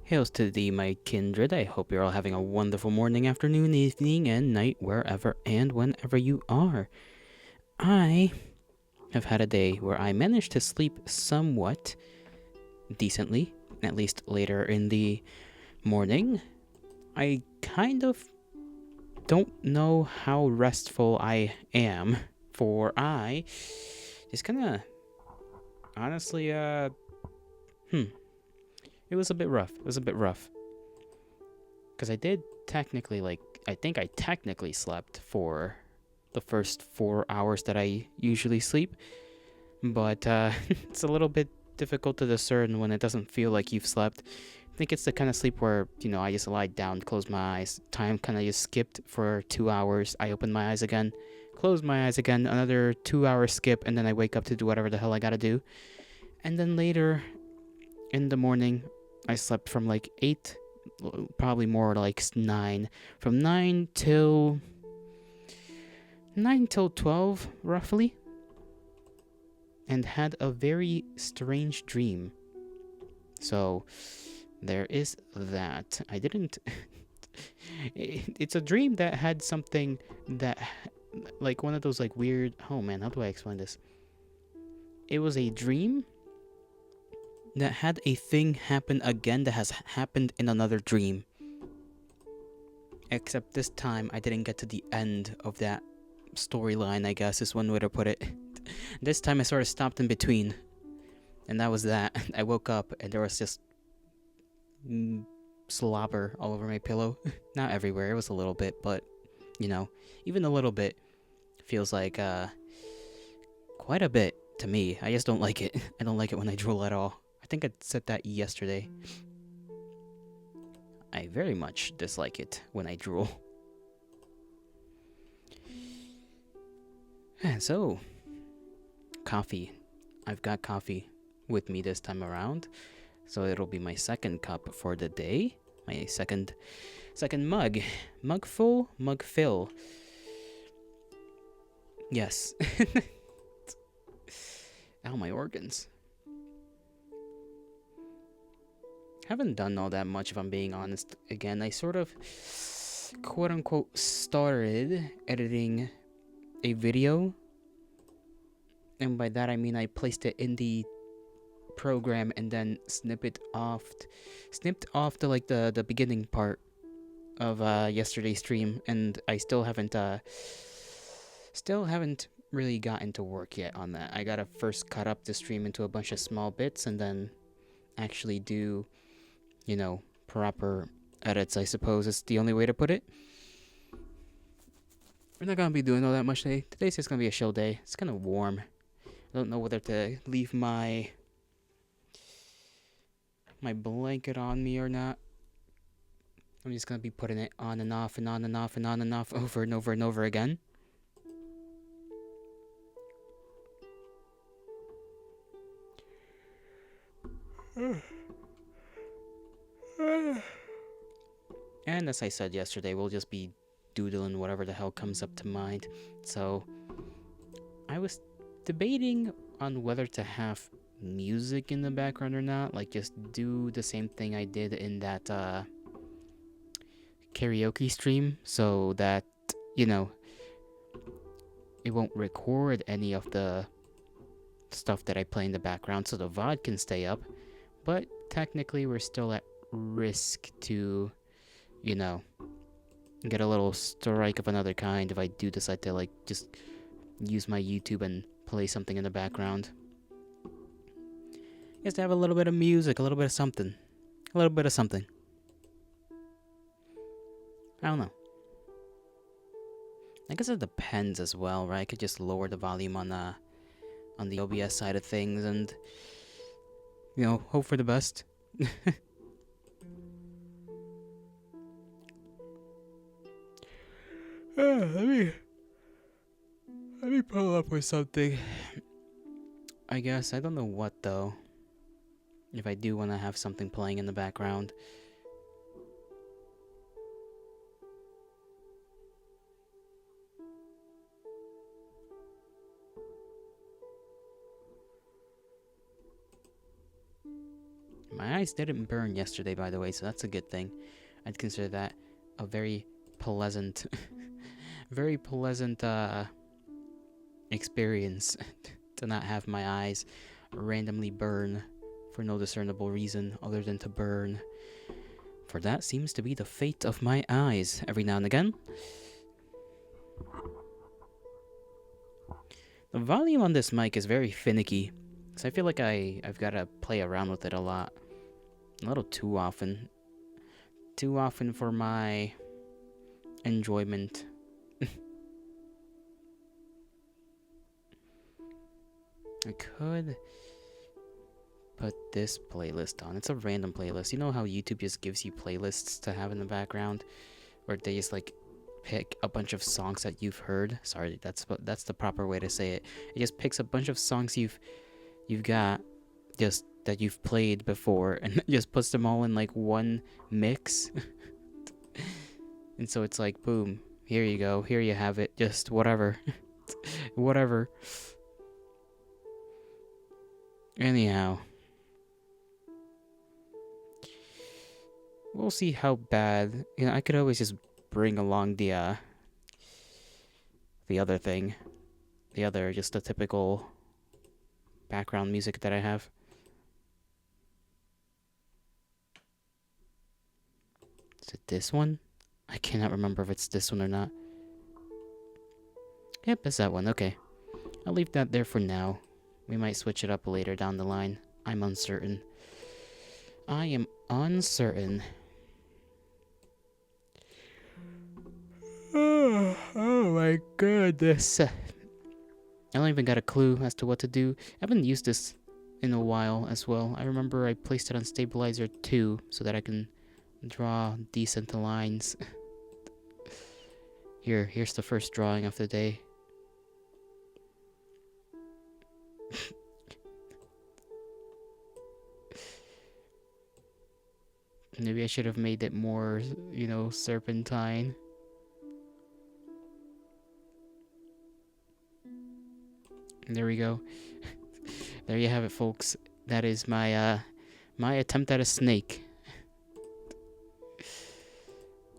Hails to thee, my kindred. I hope you're all having a wonderful morning, afternoon, evening, and night, wherever and whenever you are. I have had a day where I managed to sleep somewhat decently, at least later in the morning. I kind of don't know how restful I am, for I just kind of honestly, it was a bit rough. It was a bit rough. Because I did technically, I think I technically slept for the first 4 hours that I usually sleep. But it's a little bit difficult to discern when it doesn't feel like you've slept. I think it's the kind of sleep where, I just lied down, closed my eyes. Time kind of just skipped for 2 hours. I opened my eyes again, closed my eyes again, another 2 hour skip, and then I wake up to do whatever the hell I gotta do. And then later in the morning, I slept from like 8, probably more like 9. From 9 till 12, roughly. And had a very strange dream. So, there is that. I didn't. It's a dream that had something that. Like one of those, like, weird. Oh man, how do I explain this? It was a dream that had a thing happen again that has happened in another dream. Except this time, I didn't get to the end of that storyline, I guess is one way to put it. This time I sort of stopped in between. And that was that. I woke up and there was just slobber all over my pillow. Not everywhere, it was a little bit, but, even a little bit feels like quite a bit to me. I just don't like it. I don't like it when I drool at all. I think I said that yesterday. I very much dislike it when I drool. So, coffee. I've got coffee with me this time around, so it'll be my second cup for the day. My second mug. Mug full, mug fill. Yes. Ow, my organs. Haven't done all that much, if I'm being honest. Again, I sort of, quote unquote, started editing a video. And by that I mean I placed it in the program and then snipped off the beginning part of yesterday's stream, and I still haven't really gotten to work yet on that. I gotta first cut up the stream into a bunch of small bits and then actually do, proper edits, I suppose is the only way to put it. We're not gonna be doing all that much today. Today's just gonna be a chill day. It's kind of warm. I don't know whether to leave my blanket on me or not. I'm just gonna be putting it on and off and on and off and on and off over and over and over again. And as I said yesterday, we'll just be doodling whatever the hell comes up to mind. So, I was debating on whether to have music in the background or not. Like, just do the same thing I did in that karaoke stream, so that, it won't record any of the stuff that I play in the background, so the VOD can stay up. But technically, we're still at risk to, get a little strike of another kind if I do decide to, just use my YouTube and play something in the background. Just to have a little bit of music, a little bit of something. A little bit of something. I don't know. I guess it depends as well, right? I could just lower the volume on the OBS side of things and, hope for the best. Let me pull up with something. I guess I don't know what though. If I do want to have something playing in the background. My eyes didn't burn yesterday, by the way, so that's a good thing. I'd consider that a very pleasant, very pleasant experience to not have my eyes randomly burn for no discernible reason other than to burn. For that seems to be the fate of my eyes every now and again. The volume on this mic is very finicky, because I feel like I've got to play around with it a lot. A little too often. Too often for my enjoyment. I could put this playlist on. It's a random playlist. You know how YouTube just gives you playlists to have in the background? Where they just like pick a bunch of songs that you've heard. Sorry, that's the proper way to say it. It just picks a bunch of songs you've got just that you've played before and just puts them all in like one mix. And so it's like, boom, here you go, here you have it, just whatever. Whatever. Anyhow, we'll see how bad. You know, I could always just bring along the other thing, just the typical background music that I have. Is it this one? I cannot remember if it's this one or not. Yep, it's that one. Okay, I'll leave that there for now. We might switch it up later down the line. I'm uncertain. I am uncertain. Oh my goodness. I don't even got a clue as to what to do. I haven't used this in a while as well. I remember I placed it on stabilizer 2 so that I can draw decent lines. Here's the first drawing of the day. Maybe I should have made it more, serpentine. There we go. There you have it, folks. That is my my attempt at a snake.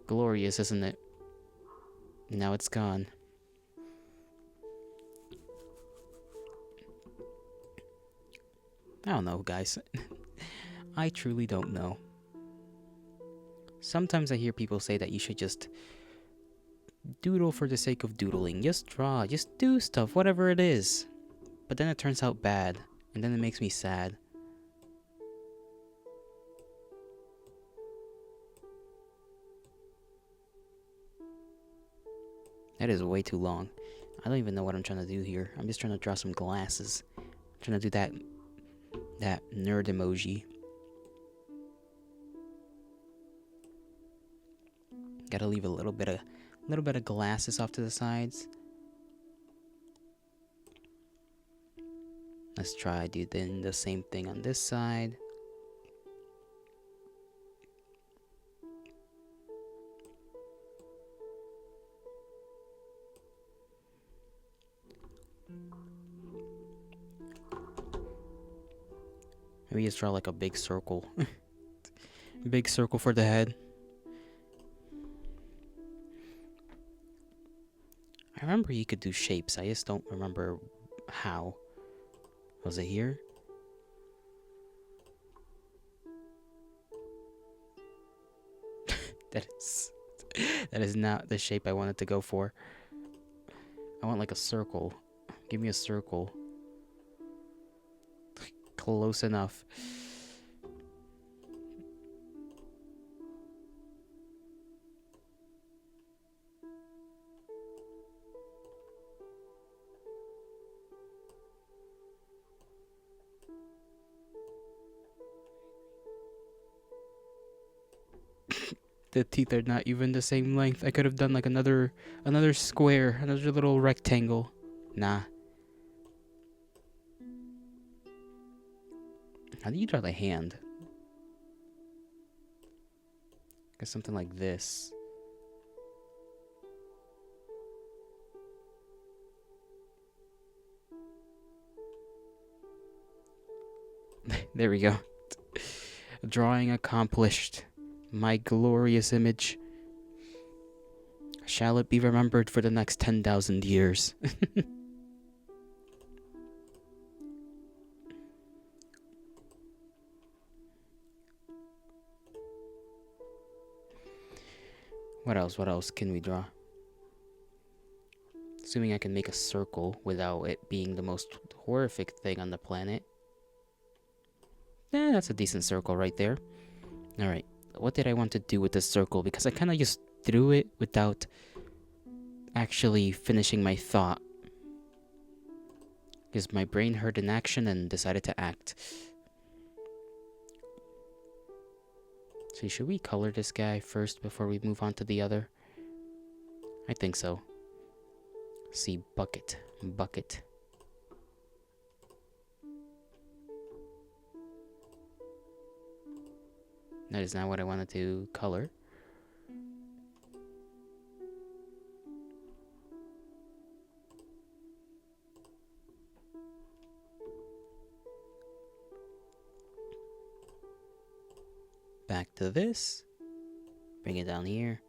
Glorious, isn't it? Now it's gone. I don't know, guys. I truly don't know. Sometimes I hear people say that you should just doodle for the sake of doodling. Just draw, just do stuff, whatever it is. But then it turns out bad, and then it makes me sad. That is way too long. I don't even know what I'm trying to do here. I'm just trying to draw some glasses. I'm trying to do that nerd emoji. Gotta leave a little bit of glasses off to the sides. Let's try do then the same thing on this side. Maybe just draw like a big circle. Big circle for the head. I remember you could do shapes. I just don't remember how. Was it here? That is not the shape I wanted to go for. I want like a circle. Give me a circle. Close enough. The teeth are not even the same length. I could have done like another square, another little rectangle. Nah. How do you draw the hand? Guess something like this. There we go. Drawing accomplished. My glorious image. Shall it be remembered for the next 10,000 years? What else? What else can we draw? Assuming I can make a circle without it being the most horrific thing on the planet. That's a decent circle right there. Alright, what did I want to do with this circle? Because I kind of just threw it without actually finishing my thought. Because my brain heard an action and decided to act. So should we color this guy first before we move on to the other? I think so. See, bucket. Bucket. That is not what I wanted to color. Back to this. Bring it down here.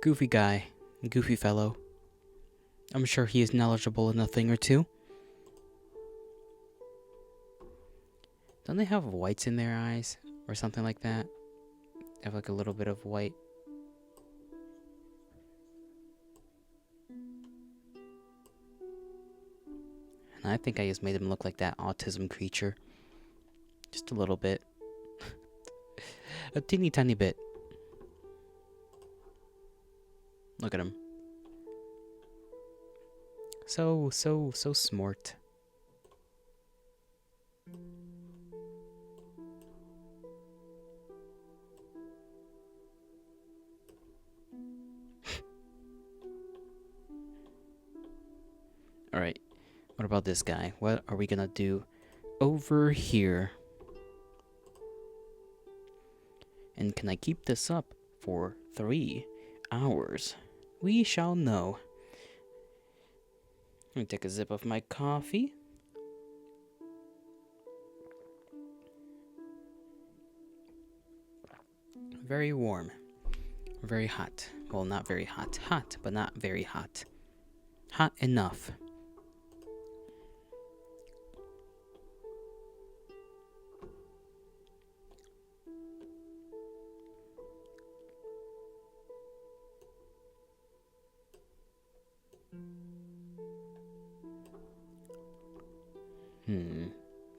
Goofy guy, goofy fellow. I'm sure he is knowledgeable in a thing or two. Don't they have whites in their eyes or something like that? They have like a little bit of white. And I think I just made him look like that autism creature. Just a little bit. A teeny tiny bit. Look at him. So smart. Alright, what about this guy? What are we gonna do over here? And can I keep this up for 3 hours? We shall know. Let me take a sip of my coffee. Very warm. Very hot. Well, not very hot. Hot, but not very hot. Hot enough.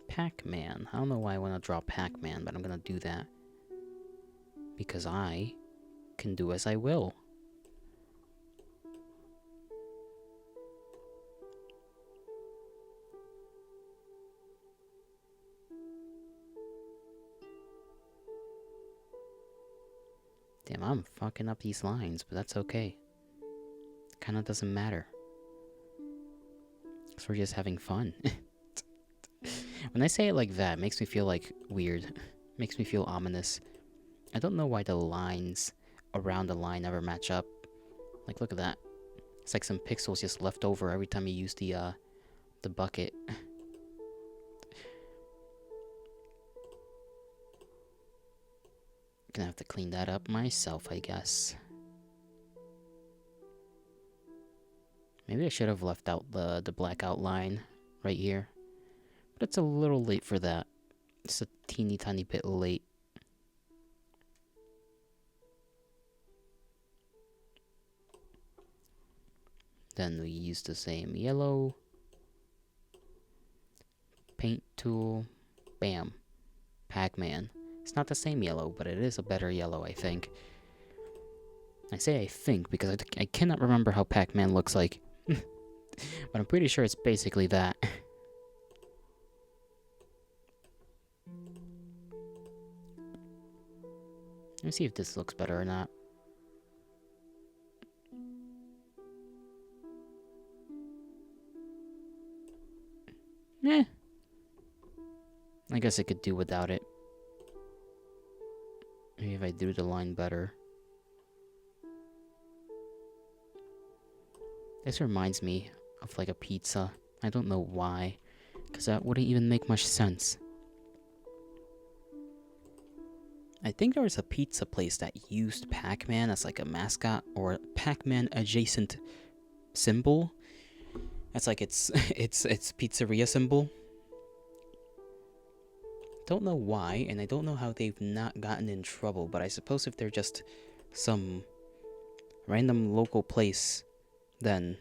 Pac-Man. I don't know why I want to draw Pac-Man, but I'm gonna do that. Because I can do as I will. Damn, I'm fucking up these lines, but that's okay. Kinda doesn't matter. Because we're just having fun. When I say it like that, it makes me feel like weird. Makes me feel ominous. I don't know why the lines around the line never match up. Like, look at that. It's like some pixels just left over every time you use the bucket. Gonna have to clean that up myself, I guess. Maybe I should have left out the black outline right here. But it's a little late for that. It's a teeny tiny bit late. Then we use the same yellow. Paint tool. Bam. Pac-Man. It's not the same yellow, but it is a better yellow, I think. I say I think because I cannot remember how Pac-Man looks like. But I'm pretty sure it's basically that. Let me see if this looks better or not. Eh, I guess I could do without it. Maybe if I do the line better. This reminds me of like a pizza. I don't know why, because that wouldn't even make much sense. I think there was a pizza place that used Pac-Man as like a mascot or Pac-Man adjacent symbol. That's like its pizzeria symbol. Don't know why, and I don't know how they've not gotten in trouble, but I suppose if they're just some random local place, then,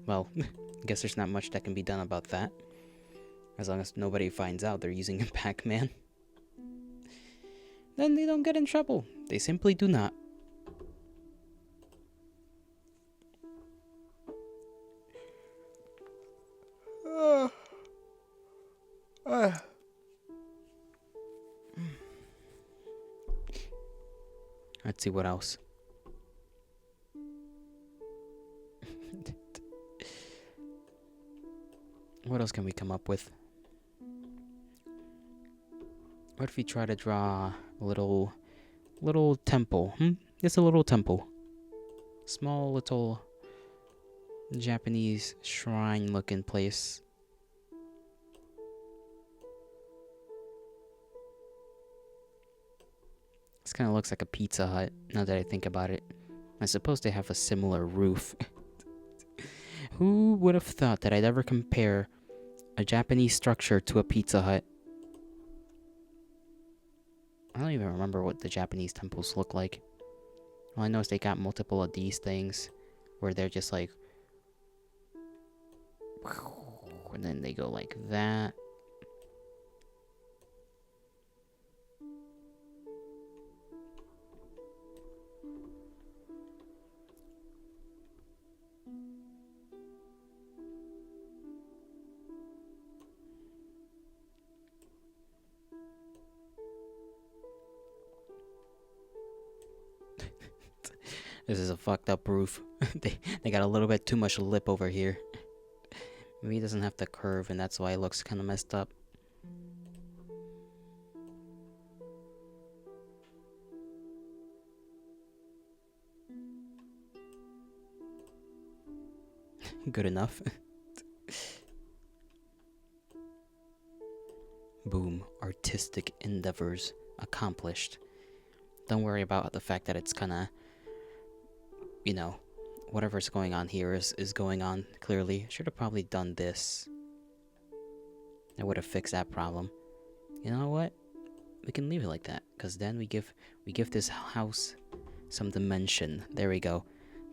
well, I guess there's not much that can be done about that. As long as nobody finds out they're using a Pac-Man. Then they don't get in trouble. They simply do not. Let's see what else. What else can we come up with? What if we try to draw a little temple? Just a little temple. Small little Japanese shrine looking place. This kind of looks like a Pizza Hut, now that I think about it. I suppose they have a similar roof. Who would have thought that I'd ever compare a Japanese structure to a Pizza Hut? I don't even remember what the Japanese temples look like. All I know is they got multiple of these things where they're just like... and then they go like that. This is a fucked up roof. they got a little bit too much lip over here. Maybe it doesn't have the curve and that's why it looks kind of messed up. Good enough. Boom. Artistic endeavors accomplished. Don't worry about the fact that it's kind of, you know, whatever's going on here is going on, clearly. Should have probably done this. That would have fixed that problem. You know what? We can leave it like that, because then we give this house some dimension. There we go.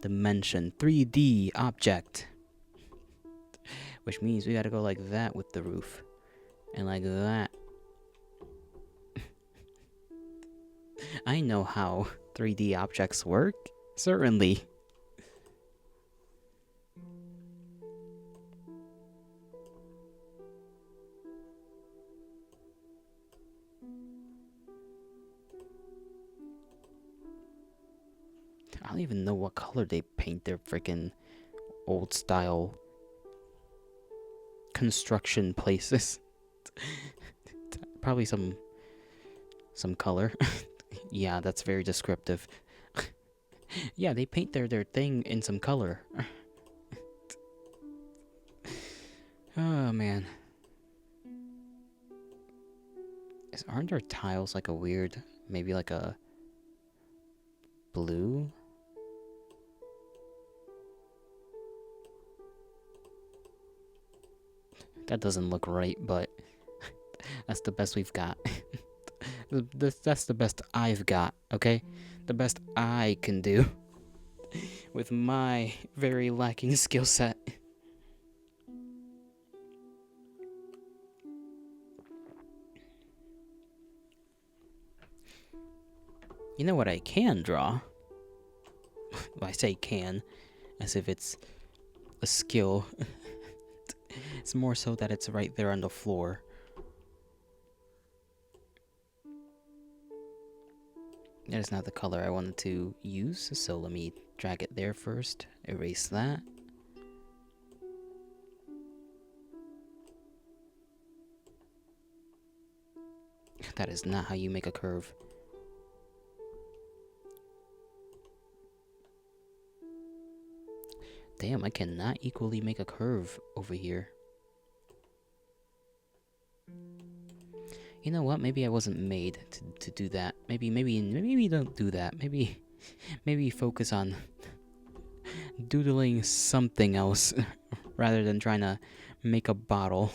Dimension. 3D object. Which means we gotta go like that with the roof. And like that. I know how 3D objects work. Certainly. I don't even know what color they paint their freaking old style construction places. Probably some color. Yeah, that's very descriptive. Yeah, they paint their thing in some color. Oh man. Aren't there tiles like a weird, maybe like a blue? That doesn't look right, but that's the best we've got. That's the best I've got, okay? The best I can do with my very lacking skill set. You know what I can draw? Well, I say can, as if it's a skill. It's more so that it's right there on the floor. That is not the color I wanted to use, so let me drag it there first. Erase that. That is not how you make a curve. Damn, I cannot equally make a curve over here. You know what? Maybe I wasn't made to do that. Maybe don't do that. Maybe focus on doodling something else rather than trying to make a bottle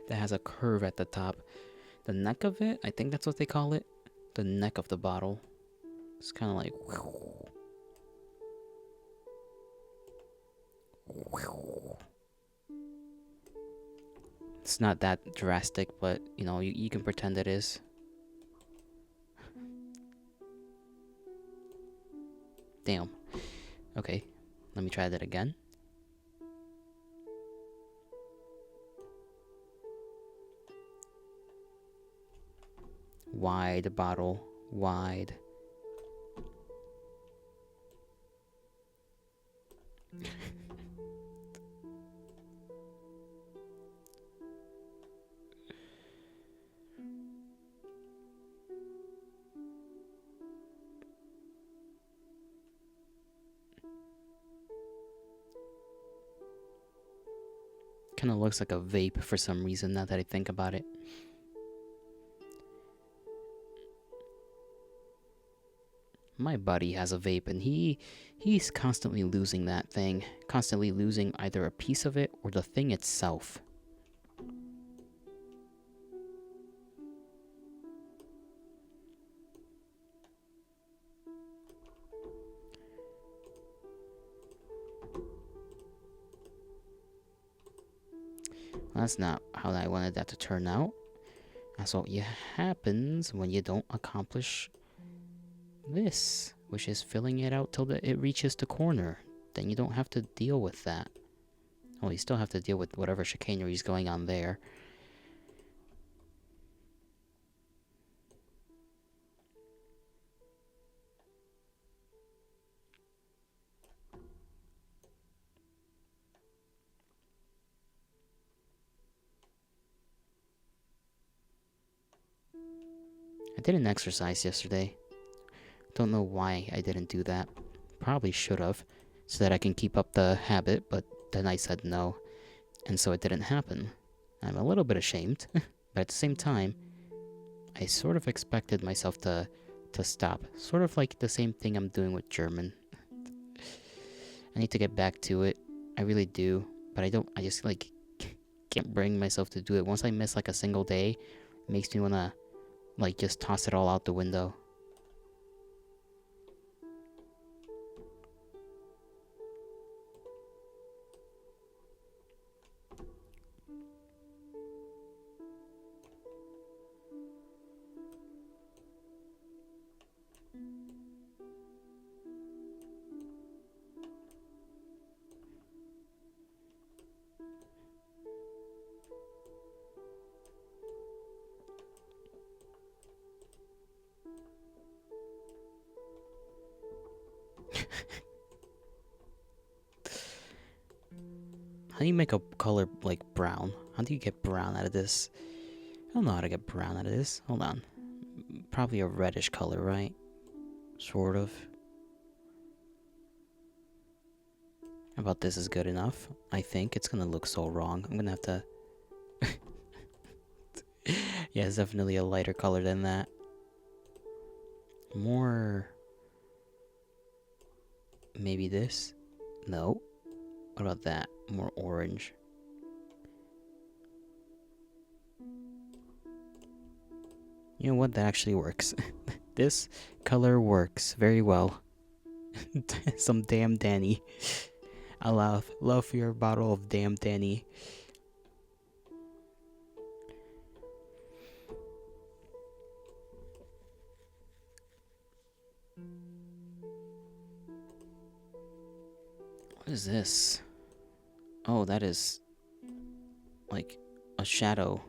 that has a curve at the top. The neck of it, I think that's what they call it. The neck of the bottle. It's kind of like... It's not that drastic, but, you know, you can pretend it is. Damn. Okay, let me try that again. Wide bottle, wide. Kind of looks like a vape for some reason now that I think about it. My buddy has a vape and he's constantly losing that thing. Constantly losing either a piece of it or the thing itself. That's not how I wanted that to turn out. That's what happens when you don't accomplish this, which is filling it out till it reaches the corner. Then you don't have to deal with that. Well, you still have to deal with whatever chicanery is going on there. I didn't exercise yesterday. Don't know why I didn't do that. Probably should have, so that I can keep up the habit, but then I said no, and so it didn't happen. I'm a little bit ashamed, but at the same time, I sort of expected myself to stop. Sort of like the same thing I'm doing with German. I need to get back to it. I really do, but I just like can't bring myself to do it. Once I miss like a single day, it makes me wanna like just toss it all out the window. How do you make a color like brown? How do you get brown out of this? I don't know how to get brown out of this. Hold on. Probably a reddish color, right? Sort of. How about this is good enough? I think it's gonna look so wrong. I'm gonna have to... Yeah, it's definitely a lighter color than that. More... Maybe this? No. What about that? More orange. You know what? That actually works. This color works very well. Some damn Danny. I love your bottle of damn Danny. What is this? Oh, that is like a shadow.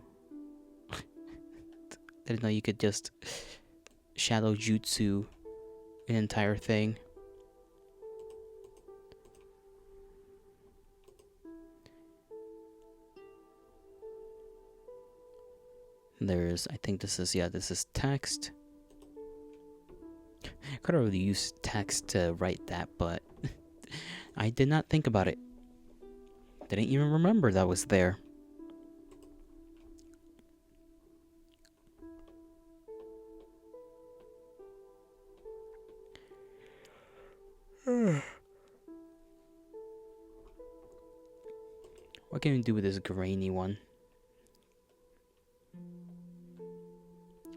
Didn't know you could just shadow jutsu an entire thing. There's, I think this is, yeah, this is text. Could have really used text to write that, but I did not think about it. Didn't even remember that was there. What can we do with this grainy one?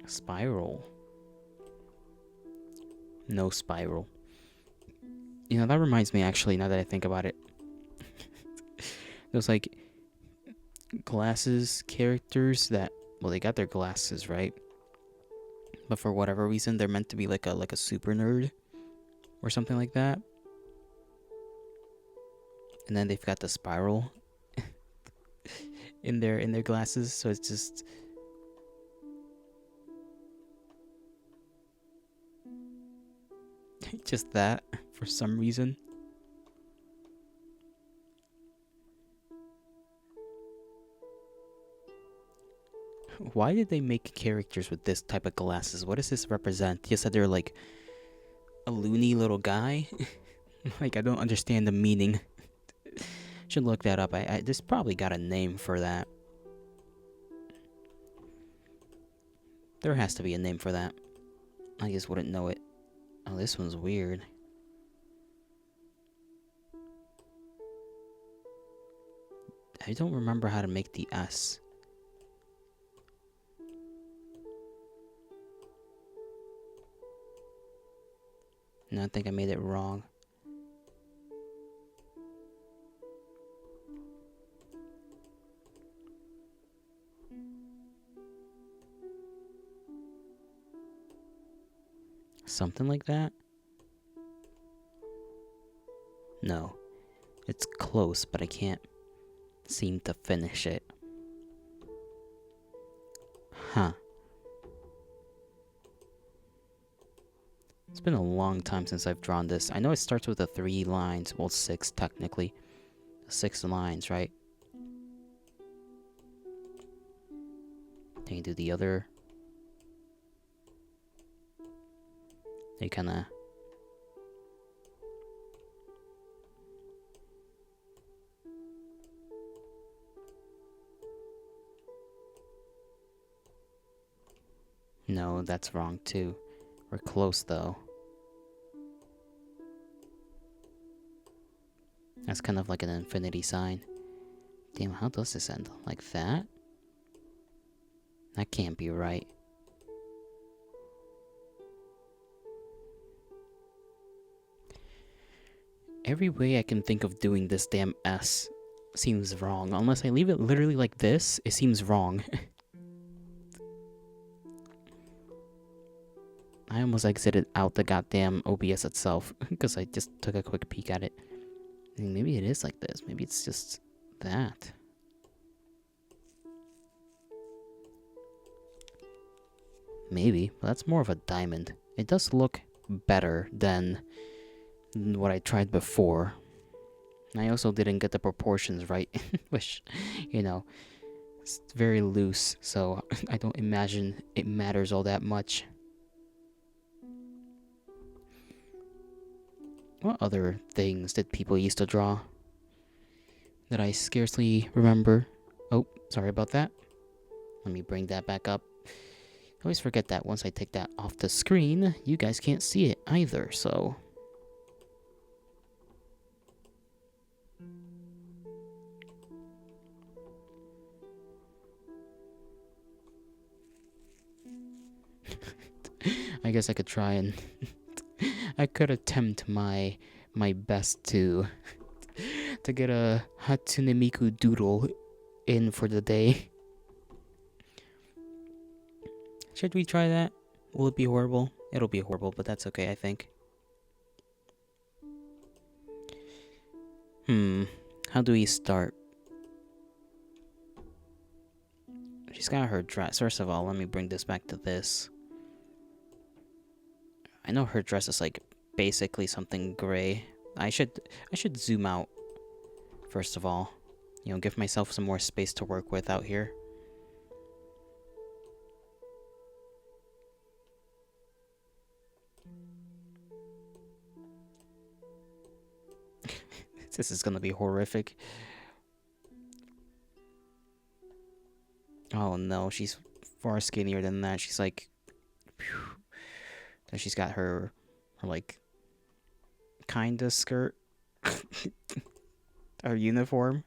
Spiral. No spiral. You know, that reminds me actually, now that I think about it. There's like glasses characters that, well, they got their glasses, right? But for whatever reason, they're meant to be like a super nerd or something like that. And then they've got the spiral in their glasses, so it's just that for some reason. Why did they make characters with this type of glasses? What does this represent? You said they're like a loony little guy. Like, I don't understand the meaning. Should look that up. I this probably got a name for that. There has to be a name for that. I just wouldn't know it. Oh, this one's weird. I don't remember how to make the S. No, I think I made it wrong. Something like that? No. It's close, but I can't seem to finish it. Huh. It's been a long time since I've drawn this. I know it starts with the 3 lines. Well, 6 technically. 6 lines, right? Then you do the other. They kinda... No, that's wrong too. We're close though. That's kind of like an infinity sign. Damn, how does this end? Like that? That can't be right. Every way I can think of doing this damn S seems wrong. Unless I leave it literally like this, it seems wrong. I almost exited out the goddamn OBS itself because I just took a quick peek at it. I mean, maybe it is like this. Maybe it's just that. Maybe, but that's more of a diamond. It does look better than what I tried before. I also didn't get the proportions right, which, you know, it's very loose, so I don't imagine it matters all that much. What other things did people used to draw that I scarcely remember? Oh, sorry about that. Let me bring that back up. I always forget that once I take that off the screen, you guys can't see it either, so... I guess I could try and... I could attempt my best to get a Hatsune Miku doodle in for the day. Should we try that? Will it be horrible? It'll be horrible, but that's okay, I think. How do we start? She's got her dress. First of all, let me bring this back to this. I know her dress is like basically something gray. I should zoom out first of all. You know, give myself some more space to work with out here. This is gonna be horrific. Oh no, she's far skinnier than that. She's like, phew. Then she's got her like kinda skirt, her uniform.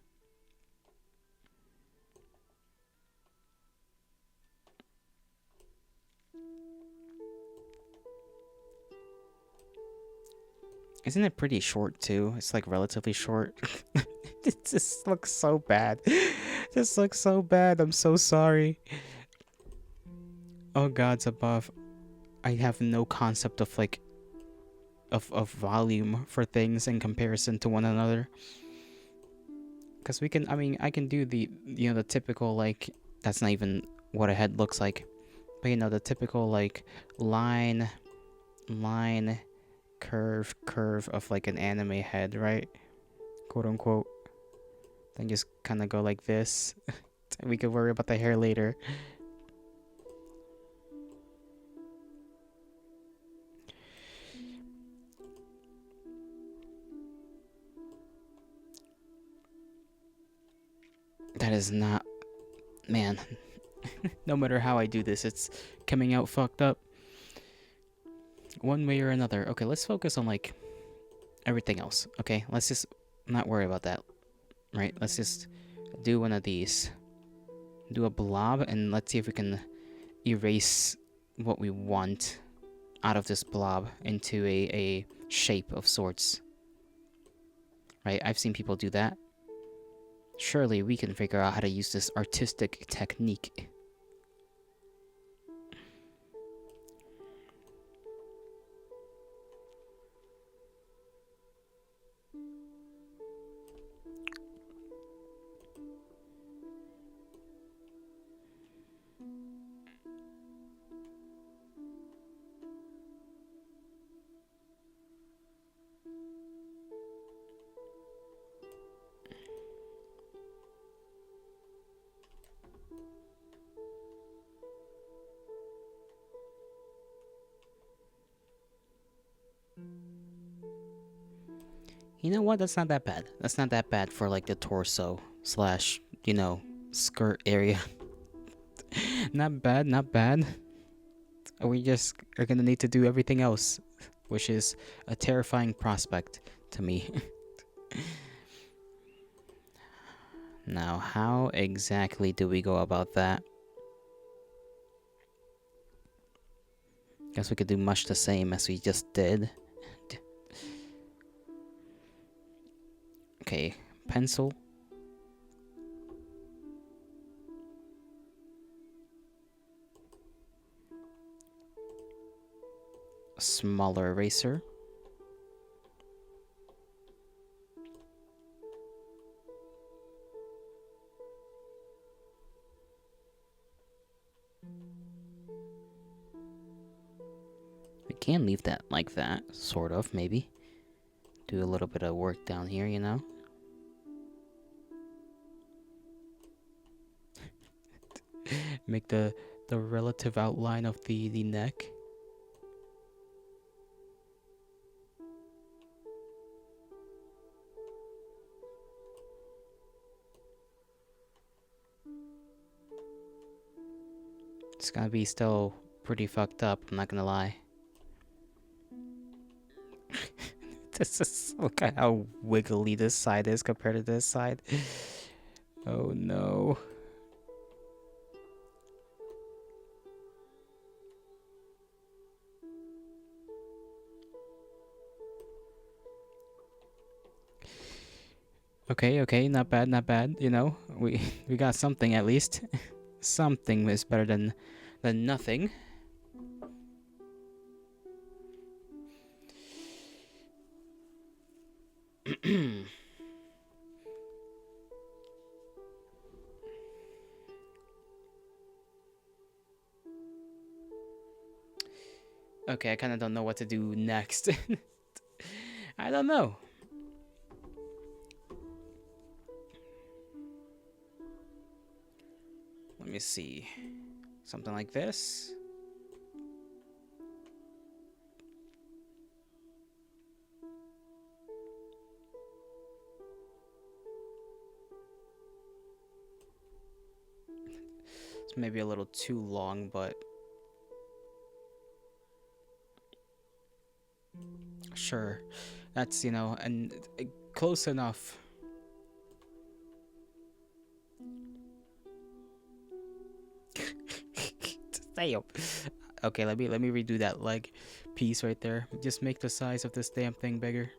Isn't it pretty short too? It's like relatively short. It just looks so bad. This looks so bad. I'm so sorry. Oh gods above. I have no concept of like of volume for things in comparison to one another. Cause we can, I mean, I can do the, you know, the typical like, that's not even what a head looks like, but you know, the typical like line, curve of like an anime head, right? Quote unquote. Then just kind of go like this. We could worry about the hair later. That is not, man. No matter how I do this, it's coming out fucked up. One way or another. Okay, let's focus on like everything else. Okay, let's just not worry about that. Right? Let's just do one of these. Do a blob and let's see if we can erase what we want out of this blob into a shape of sorts. Right? I've seen people do that. Surely we can figure out how to use this artistic technique. You know what? That's not that bad. That's not that bad for like the torso slash, you know, skirt area. Not bad, not bad. We just are gonna need to do everything else, which is a terrifying prospect to me. Now, how exactly do we go about that? Guess we could do much the same as we just did. Okay, pencil. A smaller eraser. We can leave that like that, sort of, maybe. Do a little bit of work down here, you know? Make the relative outline of the neck. It's gonna be still pretty fucked up, I'm not gonna lie. This is, look at how wiggly this side is compared to this side. Oh no. Okay, not bad, not bad. You know, we got something at least. Something is better than nothing. Okay, I kind of don't know what to do next. I don't know. Let me see. Something like this. Maybe a little too long, but sure. That's, and close enough. Damn. Okay, let me redo that leg piece right there. Just make the size of this damn thing bigger.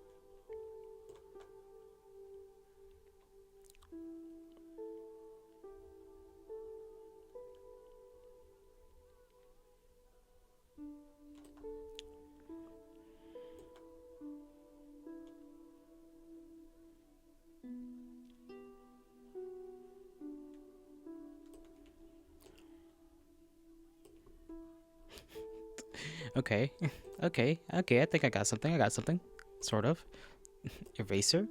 Okay. Okay, I think I got something. Sort of. Eraser?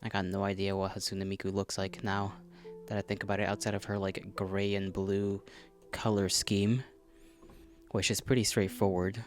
I got no idea what Hatsune Miku looks like now that I think about it, outside of her like gray and blue color scheme, which is pretty straightforward.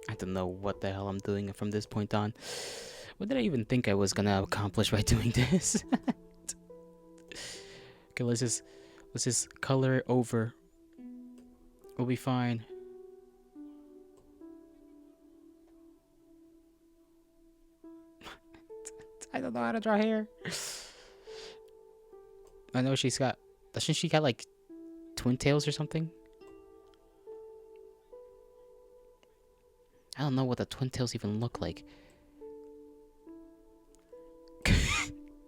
I don't know what the hell I'm doing from this point on. What did I even think I was gonna accomplish by doing this? Okay, let's just color it over. We'll be fine. I don't know how to draw hair. I know doesn't she got like twin tails or something? I don't know what the twin tails even look like.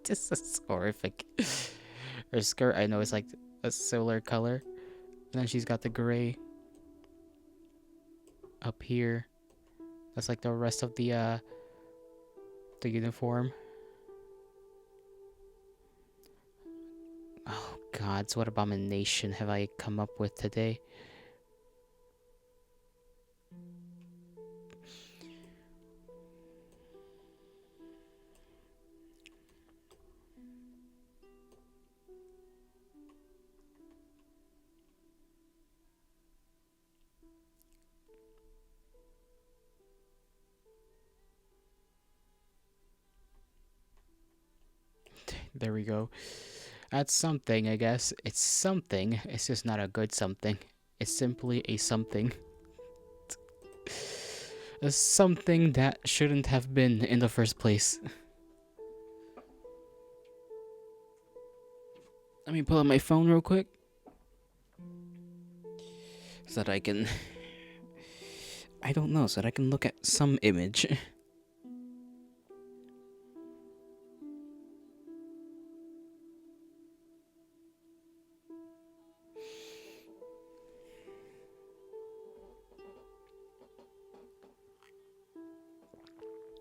This is horrific. Her skirt, I know, is like a similar color. And then she's got the gray up here. That's like the rest of the uniform. Oh gods, what abomination have I come up with today? There we go. That's something, I guess. It's something. It's just not a good something. It's simply a something. A something that shouldn't have been in the first place. Let me pull out my phone real quick, so that I can... I don't know, so that I can look at some image.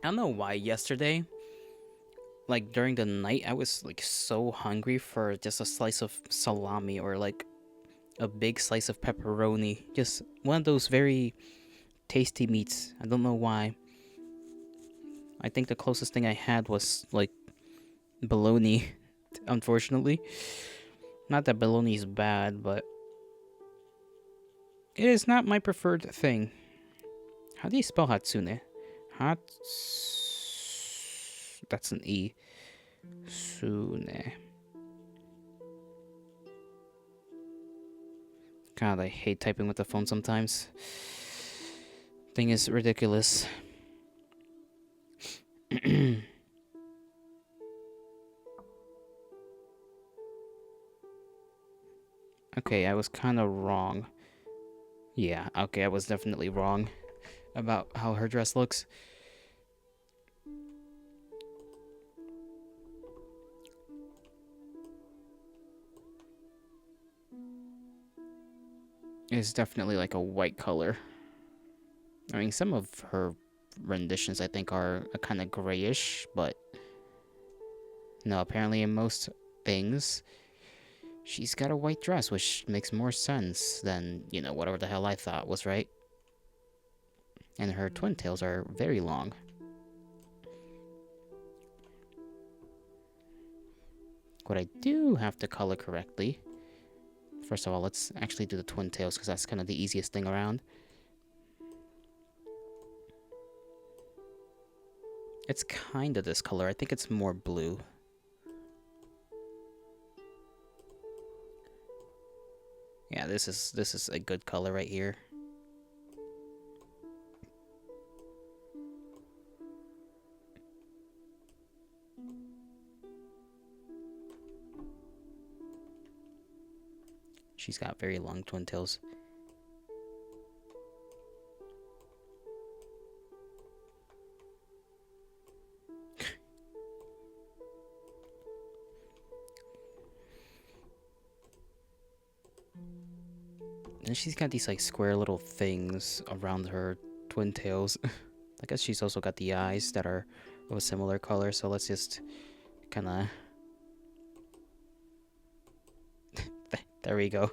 I don't know why yesterday, like during the night, I was like so hungry for just a slice of salami or like a big slice of pepperoni. Just one of those very tasty meats. I don't know why. I think the closest thing I had was like bologna, unfortunately. Not that bologna is bad, but it is not my preferred thing. How do you spell Hatsune? That's an E. Sune. God, I hate typing with the phone sometimes. Thing is ridiculous. Okay, I was kind of wrong. Yeah, okay, I was definitely wrong about how her dress looks. is definitely like a white color. I mean, some of her renditions I think are a kind of grayish, but no, apparently in most things, she's got a white dress, which makes more sense than, you know, whatever the hell I thought was right. And her twin tails are very long. What I do have to color correctly, first of all, let's actually do the twin tails, because that's kind of the easiest thing around. It's kind of this color. I think it's more blue. Yeah, this is a good color right here. She's got very long twin tails. And she's got these like square little things around her twin tails. I guess she's also got the eyes that are of a similar color, so let's just kind of... There we go.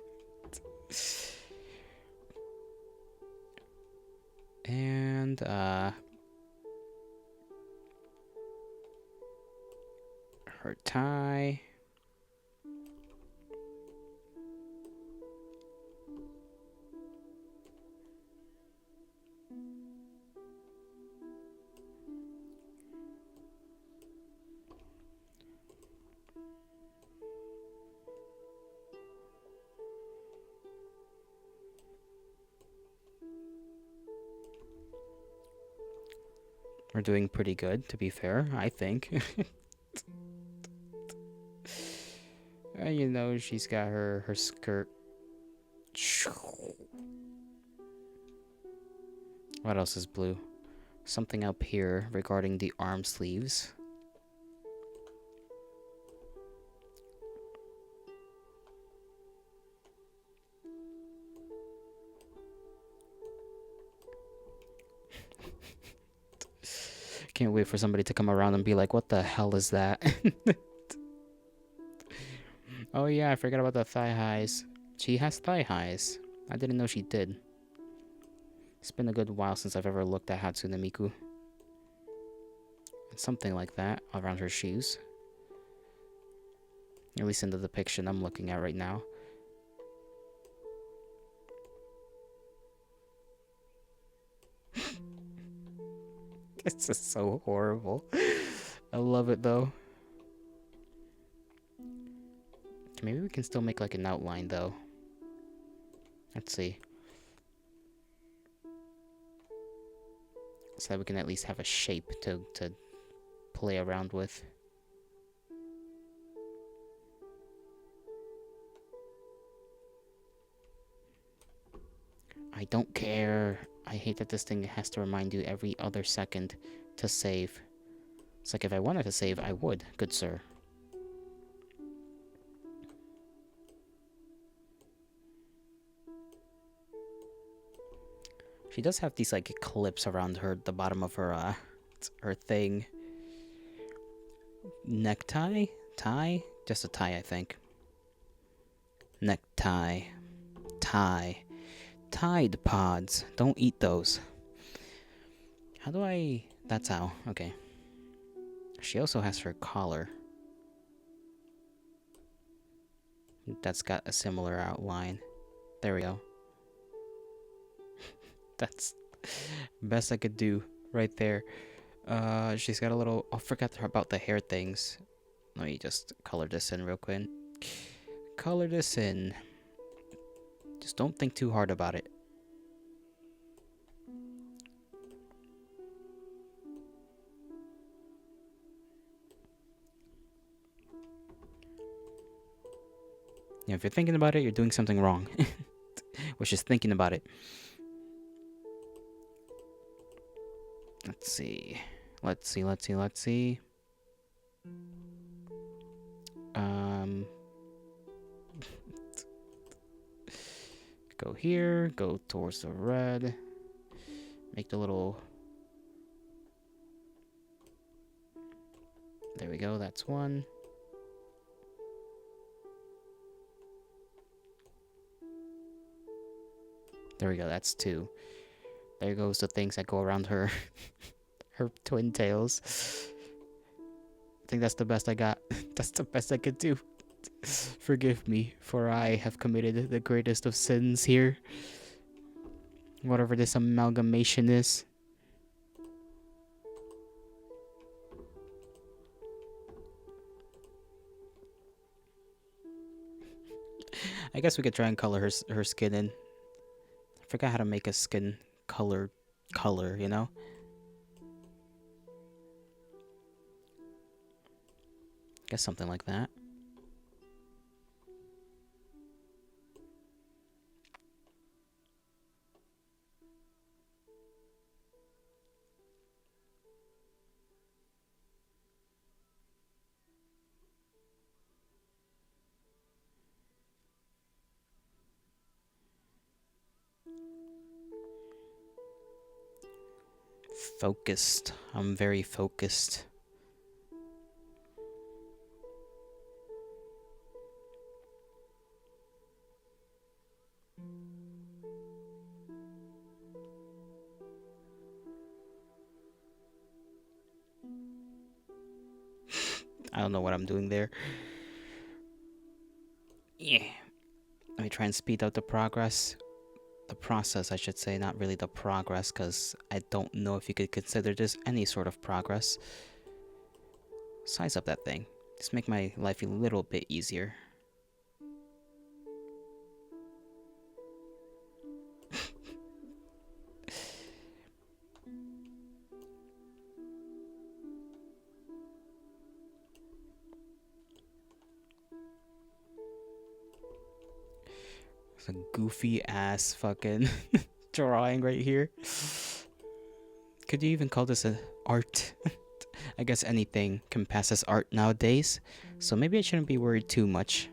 And, her tie. We're doing pretty good, to be fair, I think. You know, she's got her skirt. What else is blue? Something up here regarding the arm sleeves. Can't wait for somebody to come around and be like, what the hell is that? Oh yeah, I forgot about the thigh highs. She has thigh highs. I didn't know she did. It's been a good while since I've ever looked at Hatsune Miku. Something like that around her shoes. At least in the depiction I'm looking at right now. It's just so horrible. I love it though. Maybe we can still make like an outline though. Let's see. So that we can at least have a shape to play around with. I don't care. I hate that this thing has to remind you every other second to save. It's like if I wanted to save, I would, good sir. She does have these like clips around her, the bottom of her thing. Necktie? Tie? Just a tie, I think. Necktie. Tie. Tide Pods. Don't eat those. How do I... That's how. Okay. She also has her collar. That's got a similar outline. There we go. That's best I could do right there. She's got a little... I forgot about the hair things. Let me just color this in real quick. Color this in. Just don't think too hard about it. Yeah, if you're thinking about it, you're doing something wrong. Which is thinking about it. Let's see. Let's see. Go here, go towards the red. Make the little... There we go, that's one. There we go, that's two. There goes the things that go around her her twin tails. I think that's the best I got. That's the best I could do. Forgive me, for I have committed the greatest of sins here. Whatever this amalgamation is. I guess we could try and color her skin in. I forgot how to make a skin color, you know? Guess something like that. Focused. I'm very focused. I don't know what I'm doing there. Yeah. Let me try and speed up the progress. The process, I should say, not really the progress, because I don't know if you could consider this any sort of progress. Size up that thing. Just make my life a little bit easier. It's a goofy ass fucking drawing right here. Could you even call this an art? I guess anything can pass as art nowadays, so maybe I shouldn't be worried too much.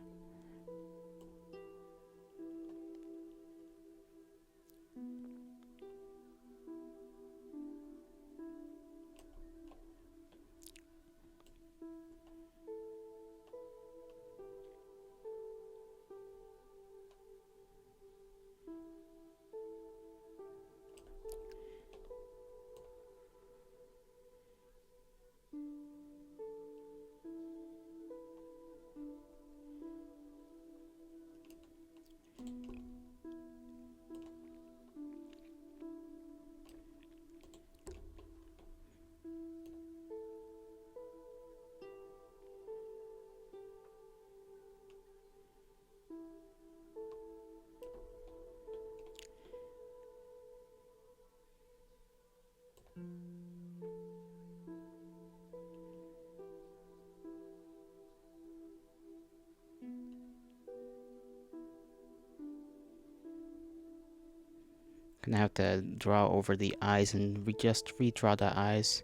Gonna have to draw over the eyes and just redraw the eyes.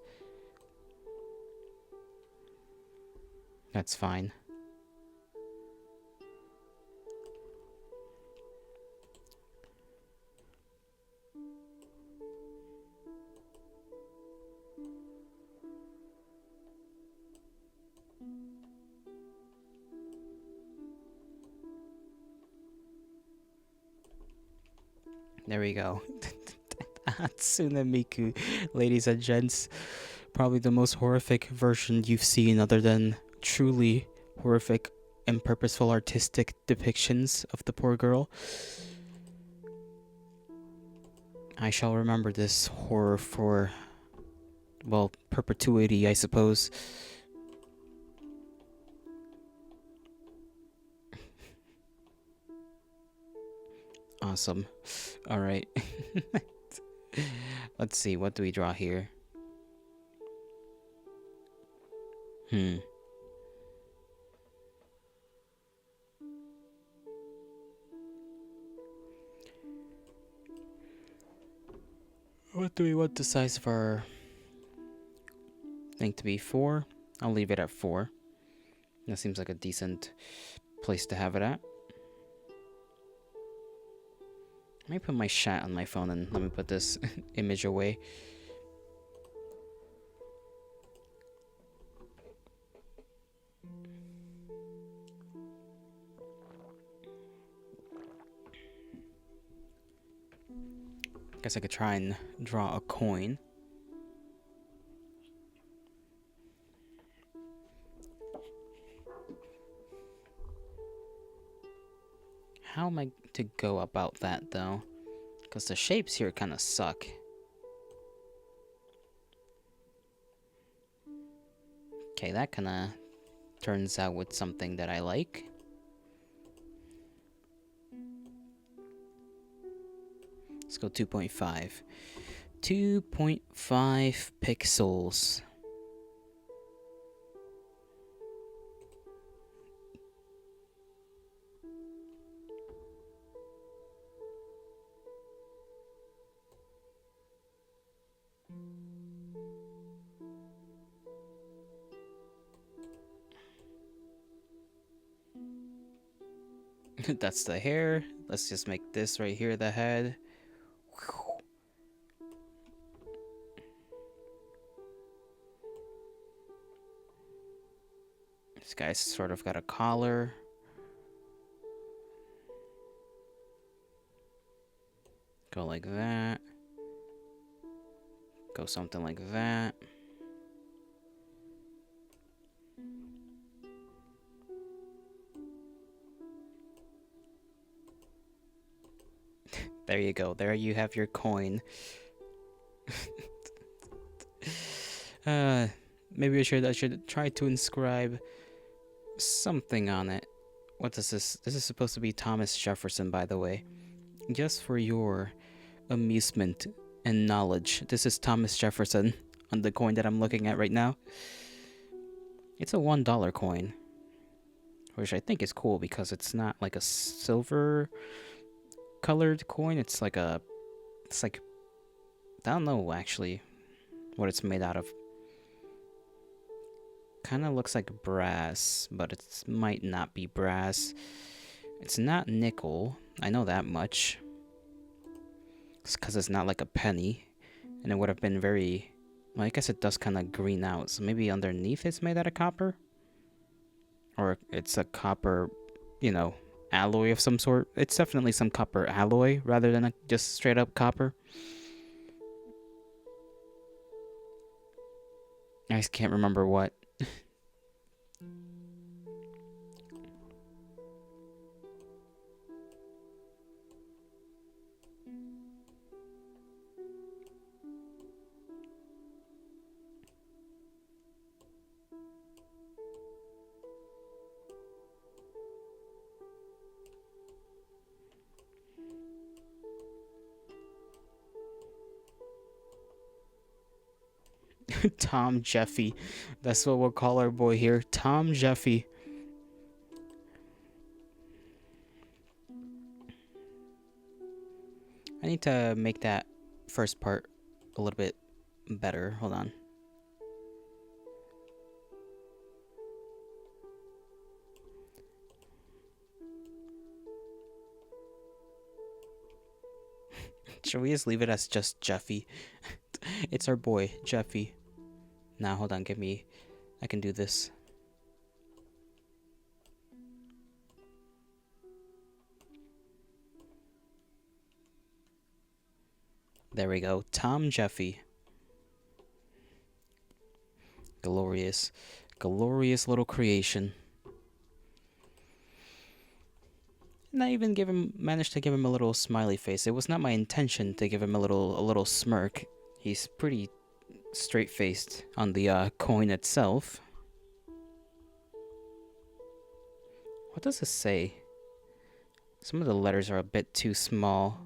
That's fine. There we go. Hatsune Miku, ladies and gents. Probably the most horrific version you've seen, other than truly horrific and purposeful artistic depictions of the poor girl. I shall remember this horror for, well, perpetuity, I suppose. Awesome. Alright. Let's see, what do we draw here? What do we want the size of our thing to be? 4? I'll leave it at 4. That seems like a decent place to have it at. Let me put my chat on my phone and let me put this image away. Guess I could try and draw a coin. How am I to go about that, though? Because the shapes here kind of suck. Okay, that kind of turns out with something that I like. Let's go 2.5. 2.5 pixels. That's the hair. Let's just make this right here the head. This guy's sort of got a collar. Go like that. Go something like that. There you go. There you have your coin. Maybe I should try to inscribe something on it. What is this? This is supposed to be Thomas Jefferson, by the way. Just for your amusement and knowledge, this is Thomas Jefferson on the coin that I'm looking at right now. It's a $1 coin, which I think is cool because it's not like a silver colored coin. It's like I don't know actually what it's made out of. Kind of looks like brass, but it might not be brass. It's not nickel, I know that much. It's because it's not like a penny, and it would have been very, well, I guess it does kind of green out, so maybe underneath it's made out of copper? Or it's a copper, you know, alloy of some sort. It's definitely some copper alloy rather than just straight up copper. I just can't remember what. Tom Jeffy. That's what we'll call our boy here. Tom Jeffy. I need to make that first part a little bit better. Hold on. Should we just leave it as just Jeffy? It's our boy, Jeffy. Now, hold on, I can do this. There we go, Tom Jeffy. Glorious, glorious little creation. And I even managed to give him a little smiley face. It was not my intention to give him a little smirk. He's pretty straight-faced on the coin itself. What does this say? Some of the letters are a bit too small.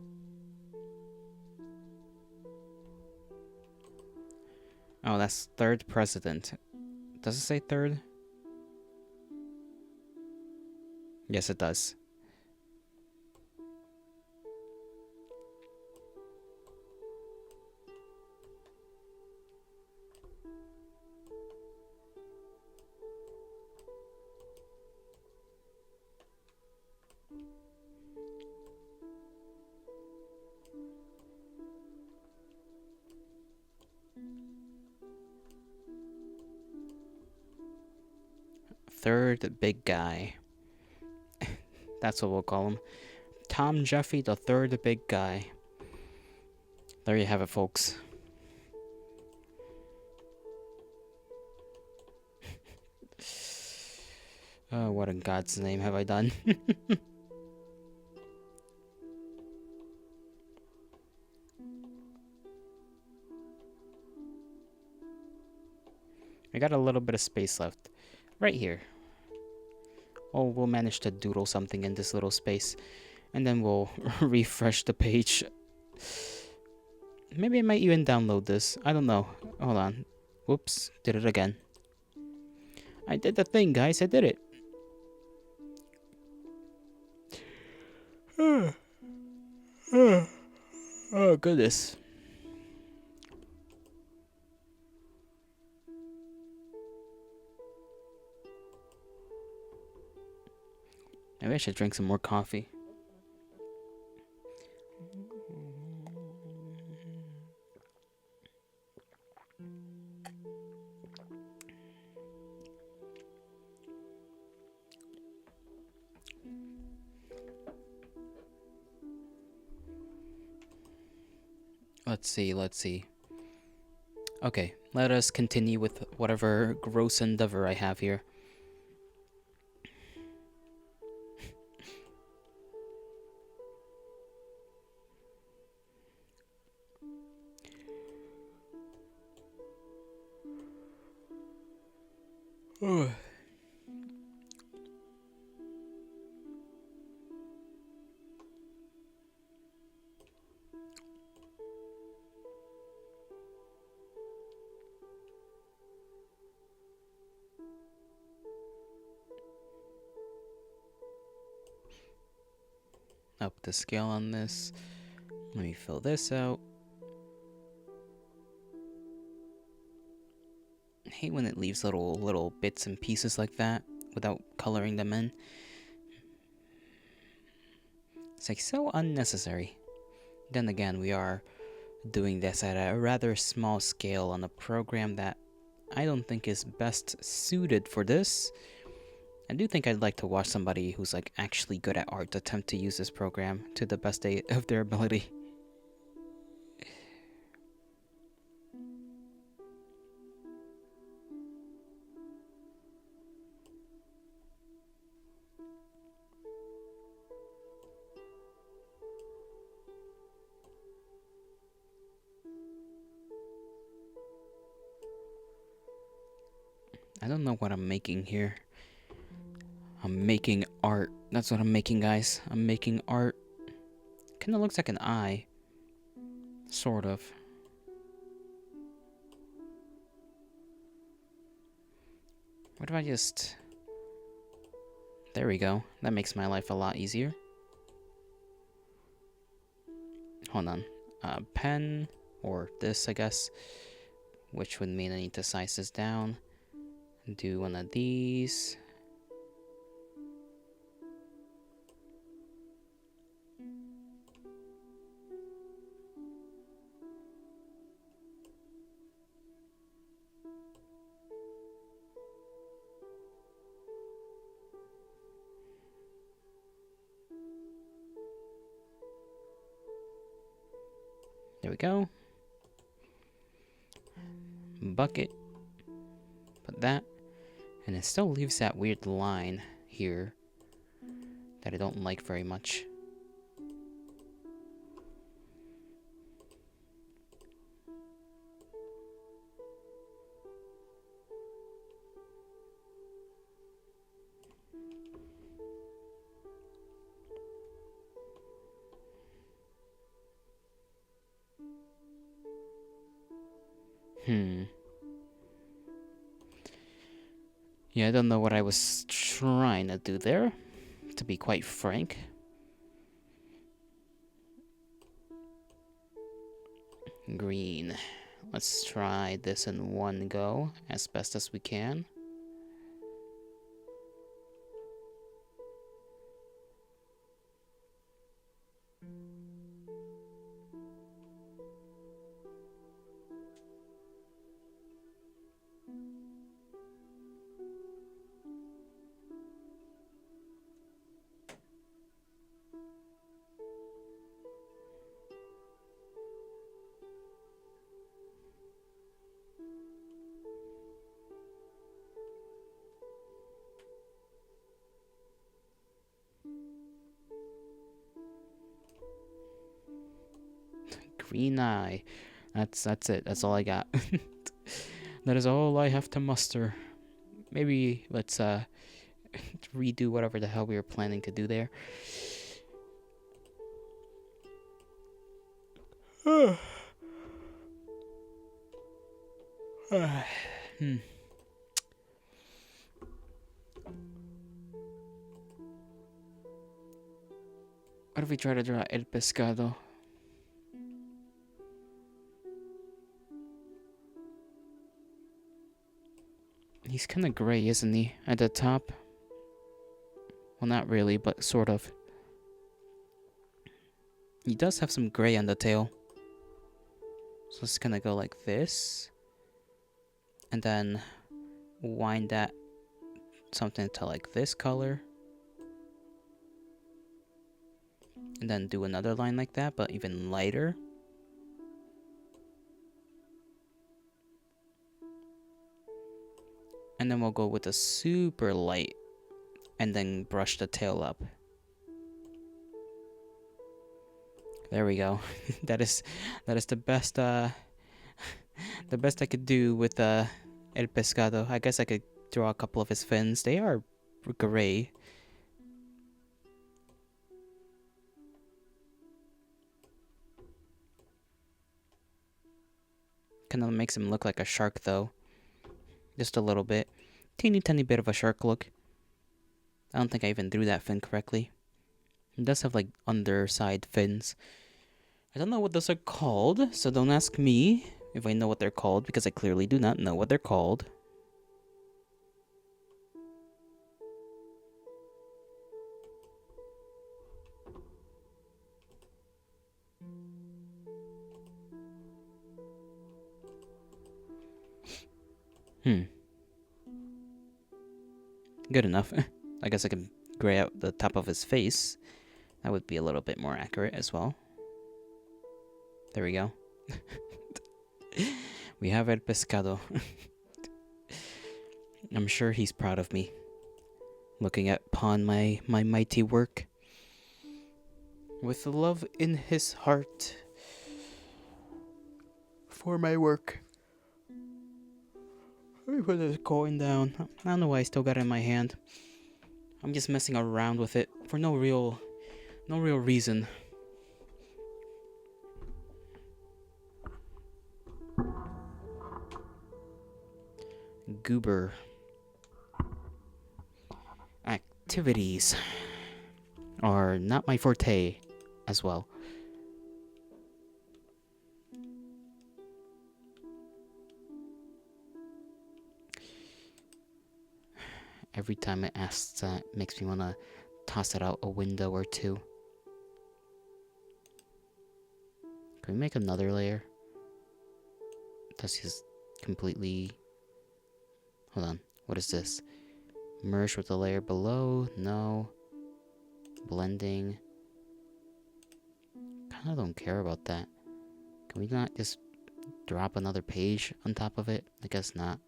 Oh, that's third president. Does it say third? Yes, it does. third big guy. That's what we'll call him. Tom Jeffy, the third big guy. There you have it, folks. Oh, what in God's name have I done? I got a little bit of space left. Right here. Oh, we'll manage to doodle something in this little space. And then we'll refresh the page. Maybe I might even download this. I don't know. Hold on. Whoops. Did it again. I did the thing, guys. I did it. Oh, goodness. Maybe I should drink some more coffee. Let's see. Okay, let us continue with whatever gross endeavor I have here. Up the scale on this. Let me fill this out. I hate when it leaves little bits and pieces like that without coloring them in. It's like so unnecessary. Then again, we are doing this at a rather small scale on a program that I don't think is best suited for this. I do think I'd like to watch somebody who's like actually good at art attempt to use this program to the best of their ability. I don't know what I'm making here. I'm making art. That's what I'm making, guys. I'm making art. Kinda looks like an eye. Sort of. What if I just... There we go. That makes my life a lot easier. Hold on. Pen, or this, I guess. Which would mean I need to size this down. Do one of these. There we go. Bucket. Put that. And it still leaves that weird line here that I don't like very much. Yeah, I don't know what I was trying to do there, to be quite frank. Green. Let's try this in one go, as best as we can. green eye. That's it. That's all I got. That is all I have to muster. Maybe let's redo whatever the hell we were planning to do there. What if we try to draw El Pescado? He's kind of gray, isn't he? At the top. Well, not really, but sort of. He does have some gray on the tail. So it's gonna go like this. And then wind that something to like this color. And then do another line like that, but even lighter. And then we'll go with a super light. And then brush the tail up. There we go. that is the best the best I could do with El Pescado. I guess I could draw a couple of his fins. They are gray. Kind of makes him look like a shark though. Just a little bit. Teeny tiny bit of a shark look. I don't think I even drew that fin correctly. It does have like underside fins. I don't know what those are called, so don't ask me if I know what they're called, because I clearly do not know what they're called. Good enough. I guess I can gray out the top of his face. That would be a little bit more accurate as well. There we go. We have El Pescado. I'm sure he's proud of me. Looking upon my mighty work. With love in his heart. For my work. Let me put this coin down. I don't know why I still got it in my hand. I'm just messing around with it for no real reason. Goober. Activities are not my forte as well. Every time it asks that, makes me want to toss it out a window or two. Can we make another layer? That's just completely... Hold on. What is this? Merge with the layer below? No. Blending. Kinda don't care about that. Can we not just drop another page on top of it? I guess not.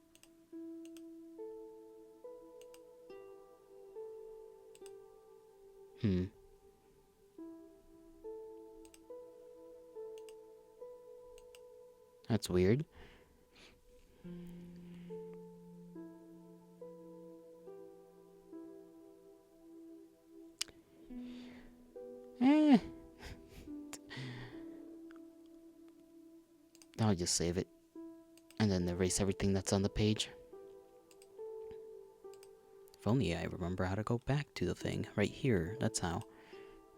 That's weird. I'll just save it. And then erase everything that's on the page. If only I remember how to go back to the thing. Right here. That's how.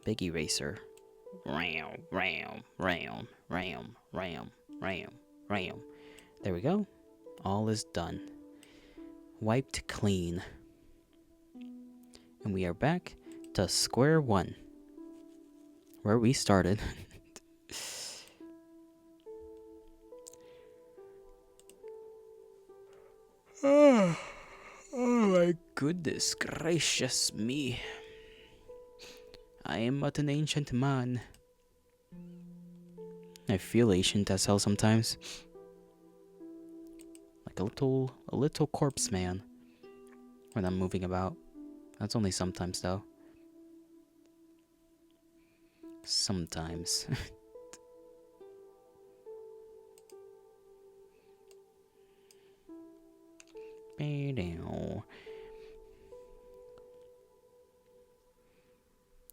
Big eraser. Ram, ram, ram, ram, ram, ram, ram. There we go. All is done. Wiped clean. And we are back to square one. Where we started. Oh my goodness gracious me. I am but an ancient man. I feel ancient as hell sometimes. Like a little corpse man. When I'm moving about. That's only sometimes though. Sometimes.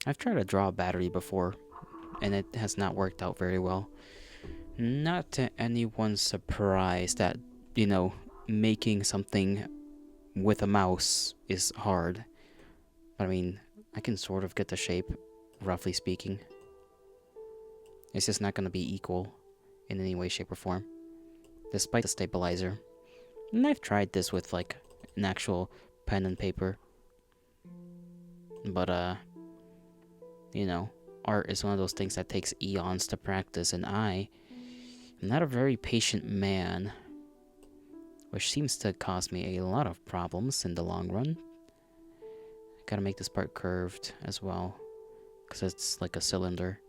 I've tried to draw a battery before, and it has not worked out very well. Not to anyone's surprise that, making something with a mouse is hard. But I mean, I can sort of get the shape, roughly speaking. It's just not going to be equal in any way, shape, or form, despite the stabilizer. And I've tried this with, like, an actual pen and paper. But, art is one of those things that takes eons to practice, and I am not a very patient man, which seems to cause me a lot of problems in the long run. Gotta make this part curved as well, because it's like a cylinder.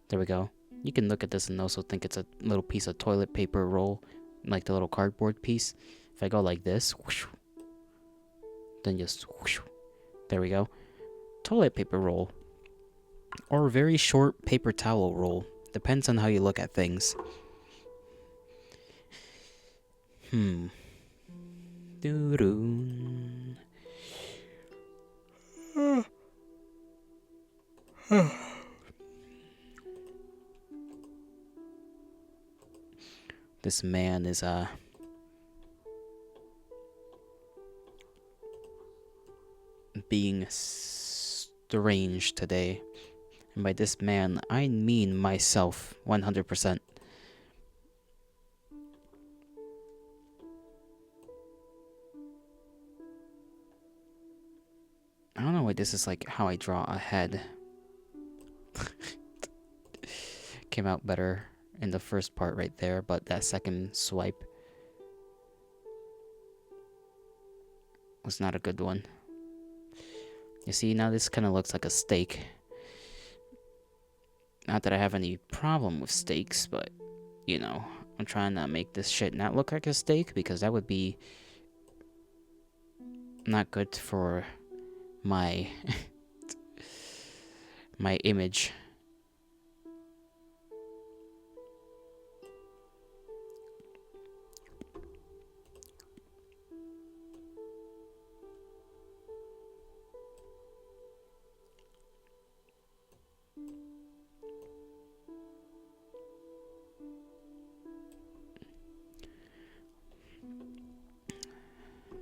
There we go. You can look at this and also think it's a little piece of toilet paper roll, like the little cardboard piece. If I go like this, whoosh, then just whoosh, there we go. Toilet paper roll. Or very short paper towel roll. Depends on how you look at things. Doo-doo. This man is being strange today. And by this man, I mean myself 100%. I don't know why this is like how I draw a head. Came out better in the first part right there, but that second swipe was not a good one. You see, now this kind of looks like a steak. Not that I have any problem with steaks, but, I'm trying to make this shit not look like a steak, because that would be not good for my my image.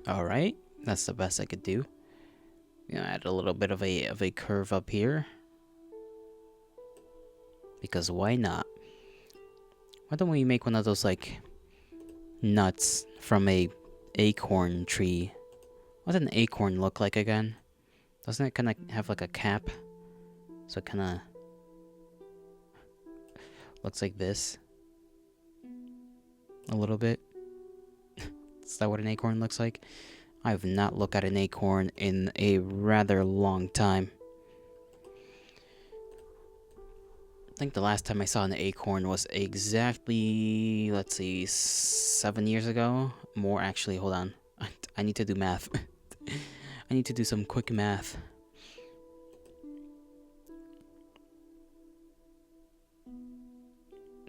Alright, that's the best I could do. Add a little bit of a curve up here. Because why not? Why don't we make one of those, like, nuts from a acorn tree? What does an acorn look like again? Doesn't it kind of have, like, a cap? So it kind of looks like this. A little bit. Is that what an acorn looks like? I have not looked at an acorn in a rather long time. I think the last time I saw an acorn was exactly, let's see, 7 years ago? More, actually, hold on. I need to do math. I need to do some quick math.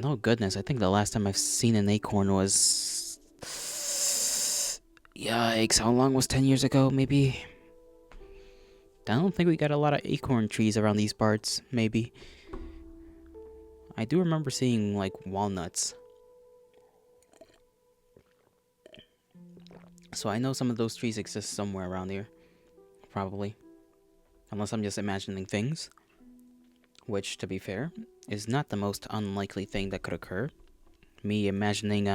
Oh goodness, I think the last time I've seen an acorn was... Yikes, how long was 10 years ago, maybe? I don't think we got a lot of acorn trees around these parts, maybe. I do remember seeing, like, walnuts. So I know some of those trees exist somewhere around here. Probably. Unless I'm just imagining things. Which, to be fair, is not the most unlikely thing that could occur. Me imagining,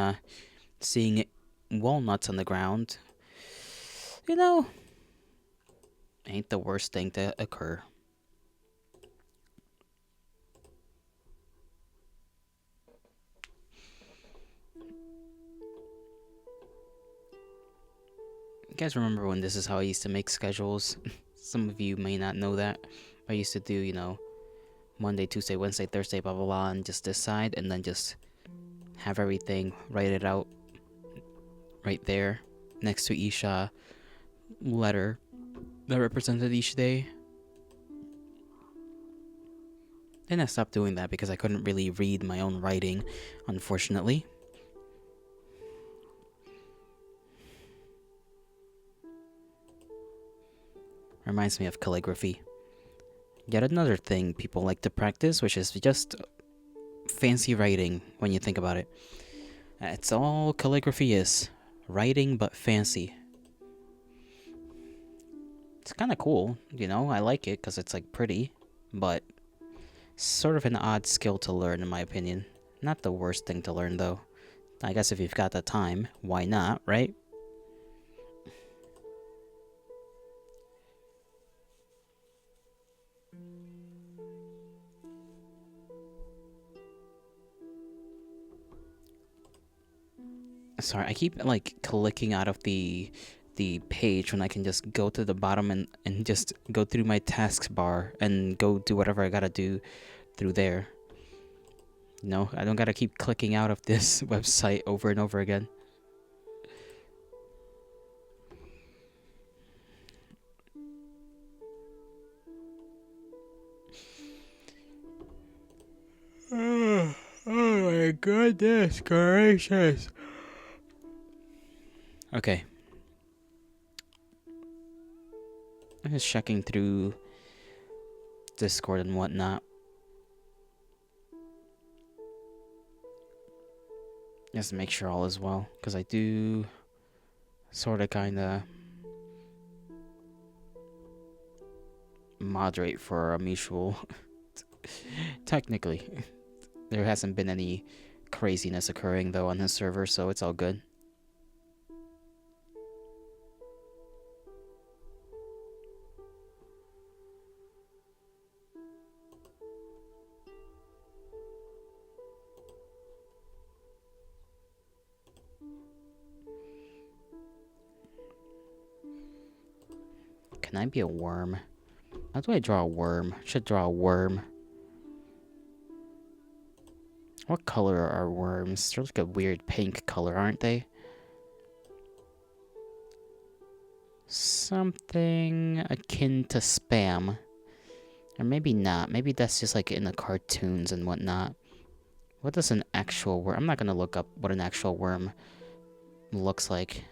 seeing walnuts on the ground, ain't the worst thing to occur. You guys remember when this is how I used to make schedules? Some of you may not know that. I used to do, Monday, Tuesday, Wednesday, Thursday, blah, blah, blah, and just decide, and then just have everything, write it out right there, next to Isha, letter that represented each day. Then I stopped doing that because I couldn't really read my own writing, unfortunately. Reminds me of calligraphy. Yet another thing people like to practice, which is just fancy writing when you think about it. It's all calligraphy is. Writing, but fancy. It's kind of cool, you know? I like it because it's like pretty, but sort of an odd skill to learn in my opinion. Not the worst thing to learn though. I guess if you've got the time, why not, right? Sorry, I keep like clicking out of the page when I can just go to the bottom and just go through my tasks bar and go do whatever I gotta do through there. No, I don't gotta keep clicking out of this website over and over again. Oh my goodness gracious. Okay. I'm just checking through Discord and whatnot. Just to make sure all is well. Because I do sort of kind of moderate for a mutual. Technically. There hasn't been any craziness occurring though on his server, so it's all good. Can I be a worm? How do I draw a worm? I should draw a worm. What color are worms? They're like a weird pink color, aren't they? Something akin to spam. Or maybe not. Maybe that's just like in the cartoons and whatnot. What does an actual worm... I'm not gonna look up what an actual worm looks like.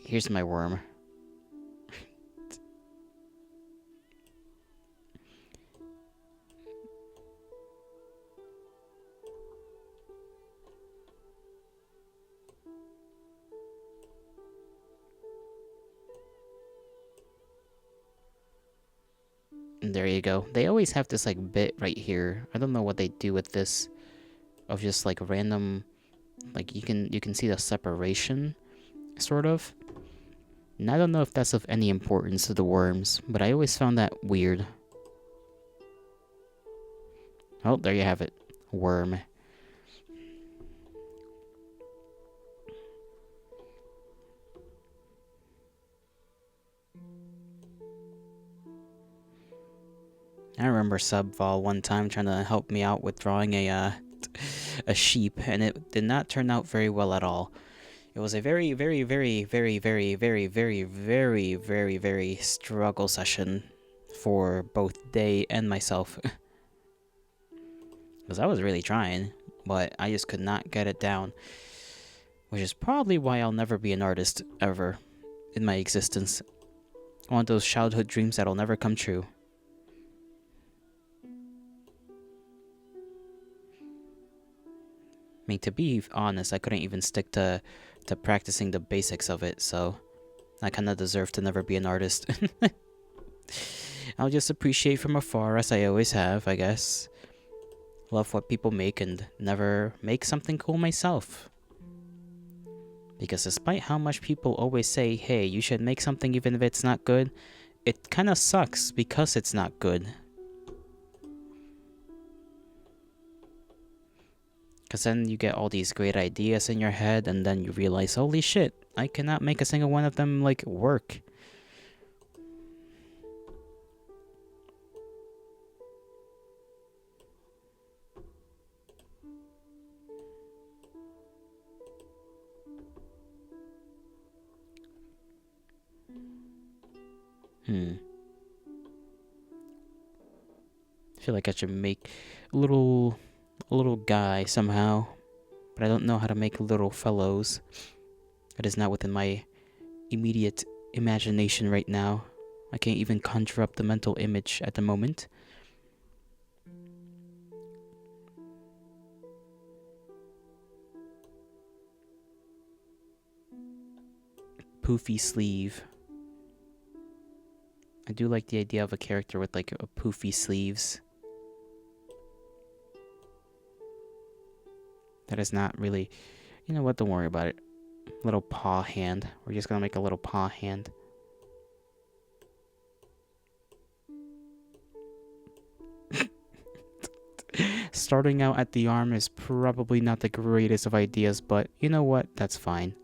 Here's my worm. There you go. They always have this like bit right here. I don't know what they do with this. Of just like random... Like you can see the separation, sort of. And I don't know if that's of any importance to the worms, but I always found that weird. Oh, there you have it. Worm. I remember Subval one time trying to help me out with drawing a sheep, and it did not turn out very well at all. It was a very, very, very, very, very, very, very, very, very, very struggle session for both Day and myself. Because I was really trying, but I just could not get it down. Which is probably why I'll never be an artist, ever, in my existence. One of those childhood dreams that'll never come true. I mean, to be honest, I couldn't even stick to practicing the basics of it, so I kind of deserve to never be an artist. I'll just appreciate from afar, as I always have, I guess. Love what people make and never make something cool myself. Because despite how much people always say, hey, you should make something even if it's not good, it kind of sucks because it's not good. Because then you get all these great ideas in your head, and then you realize, holy shit, I cannot make a single one of them, like, work. I feel like I should make a little guy somehow, but I don't know how to make little fellows. It is not within my immediate imagination right now. I can't even conjure up the mental image at the moment. Poofy sleeve. I do like the idea of a character with like a poofy sleeves. That is not really... You know what? Don't worry about it. Little paw hand. We're just gonna make a little paw hand. Starting out at the arm is probably not the greatest of ideas, but you know what? That's fine.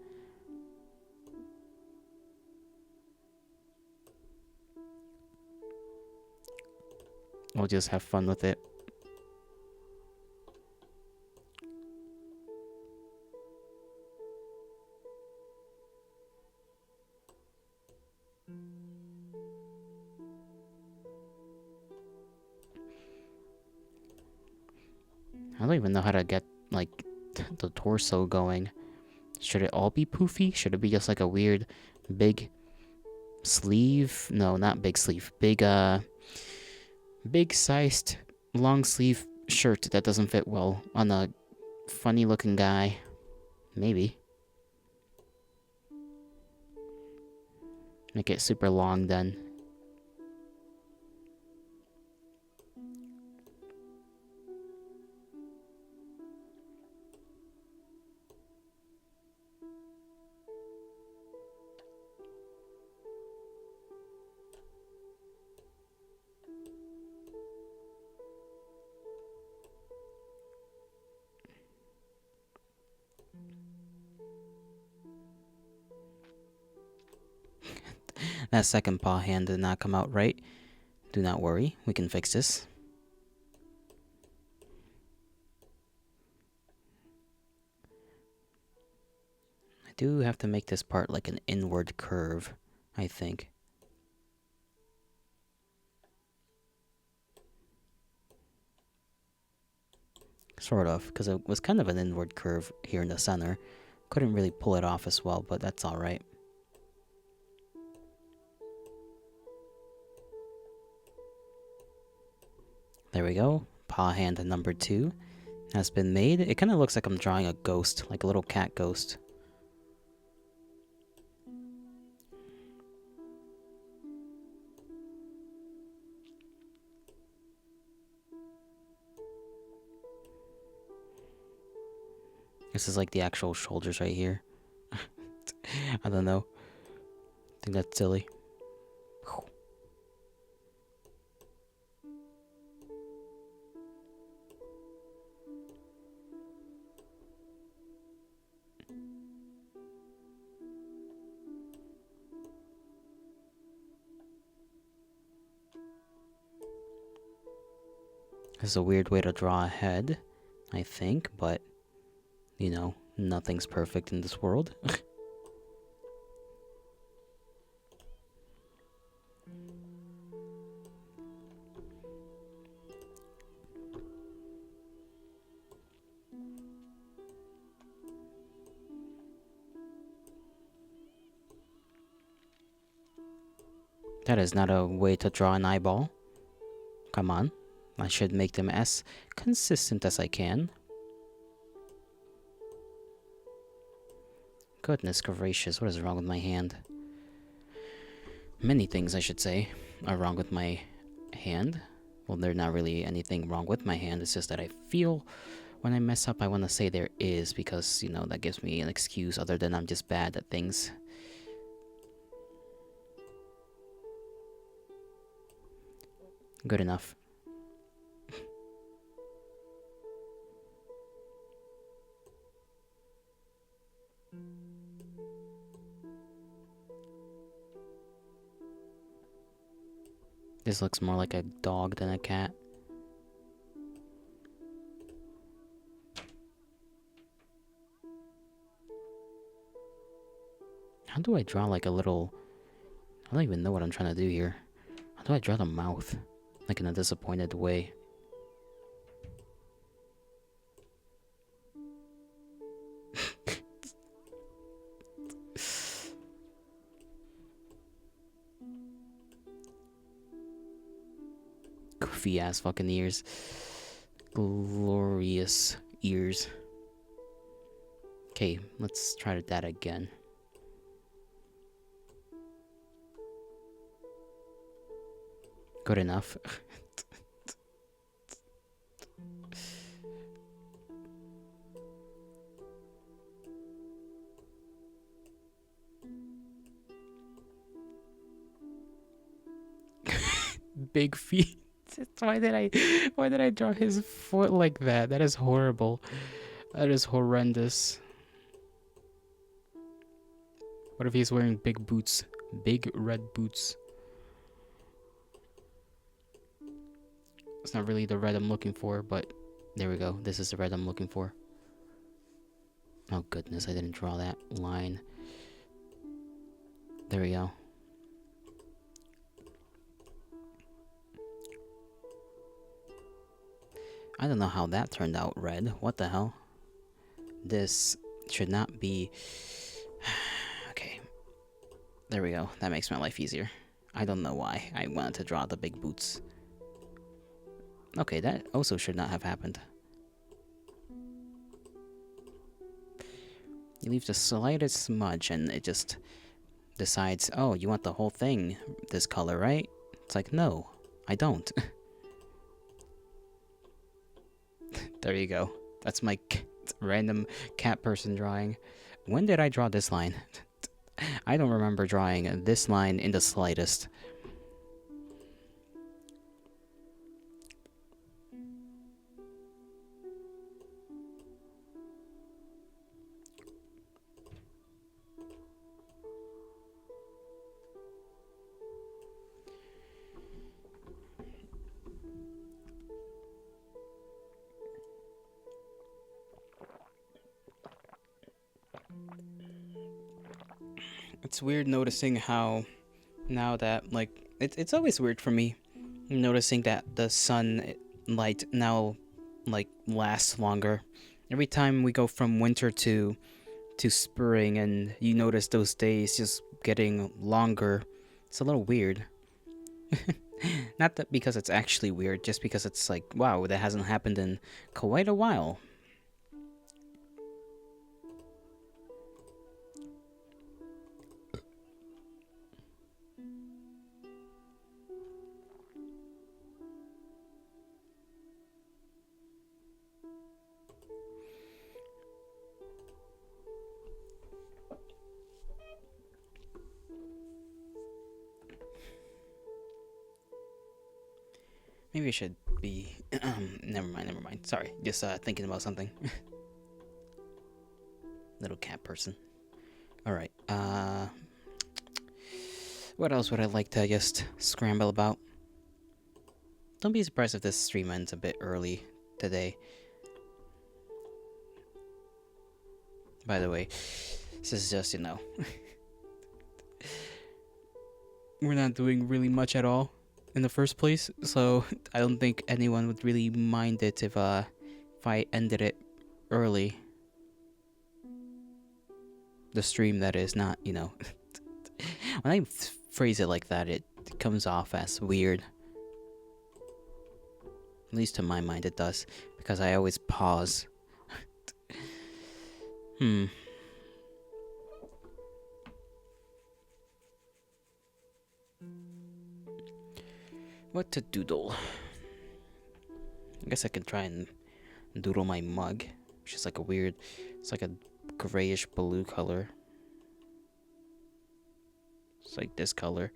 We'll just have fun with it. I don't even know how to get, like, the torso going. Should it all be poofy? Should it be just like a weird big sleeve? No, not big sleeve. Big sized long sleeve shirt that doesn't fit well on a funny looking guy. Maybe. Make it super long then. That second paw hand did not come out right. Do not worry, we can fix this. I do have to make this part like an inward curve, I think. Sort of, because it was kind of an inward curve here in the center. Couldn't really pull it off as well, but that's alright. There we go. Paw hand number 2 has been made. It kind of looks like I'm drawing a ghost, like a little cat ghost. This is like the actual shoulders right here. I don't know. I think that's silly. This is a weird way to draw a head, I think, but, you know, nothing's perfect in this world. That is not a way to draw an eyeball. Come on. I should make them as consistent as I can. Goodness gracious, what is wrong with my hand? Many things, I should say, are wrong with my hand. Well, there's not really anything wrong with my hand. It's just that I feel when I mess up, I want to say there is, because, you know, that gives me an excuse other than I'm just bad at things. Good enough. This looks more like a dog than a cat. How do I draw like a little I don't even know what I'm trying to do here. How do I draw the mouth? Like in a disappointed way. Goofy ass fucking ears. Glorious ears. Okay, let's try that again. Good enough. Big feet. Why did I draw his foot like that? That is horrible. That is horrendous. What if he's wearing big boots? Big red boots. It's not really the red I'm looking for, but there we go. This is the red I'm looking for. Oh goodness, I didn't draw that line. There we go. I don't know how that turned out red. What the hell? This should not be... Okay. There we go. That makes my life easier. I don't know why I wanted to draw the big boots. Okay, that also should not have happened. You leave the slightest smudge and it just decides, oh, you want the whole thing this color, right? It's like, no, I don't. There you go. That's my random cat person drawing. When did I draw this line? I don't remember drawing this line in the slightest. It's weird noticing how now that, like, it's always weird for me noticing that the sunlight now, like, lasts longer. Every time we go from winter to spring and you notice those days just getting longer, it's a little weird. Not that because it's actually weird, just because it's like, wow, that hasn't happened in quite a while. Maybe I should be... never mind. Sorry, just thinking about something. Little cat person. Alright, what else would I like to just scramble about? Don't be surprised if this stream ends a bit early today. By the way, this is just, you know... We're not doing really much at all in the first place, so I don't think anyone would really mind it if I ended it early. The stream, that is, not, you know. When I phrase it like that, it comes off as weird. At least to my mind it does, because I always pause. What to doodle? I guess I can try and doodle my mug, which is like a weird, it's like a grayish blue color. It's like this color.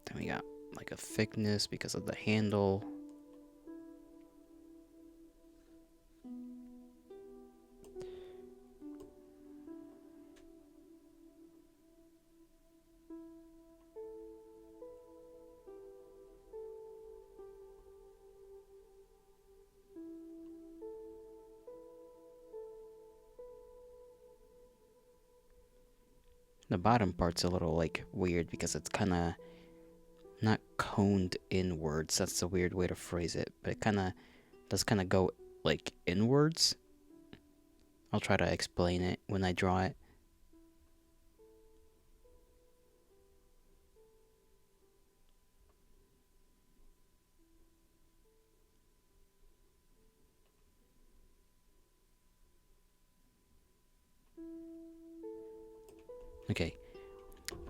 Then we got like a thickness because of the handle. The bottom part's a little, like, weird because it's kind of not coned inwards. That's a weird way to phrase it, but it kind of does kind of go, like, inwards. I'll try to explain it when I draw it. Okay,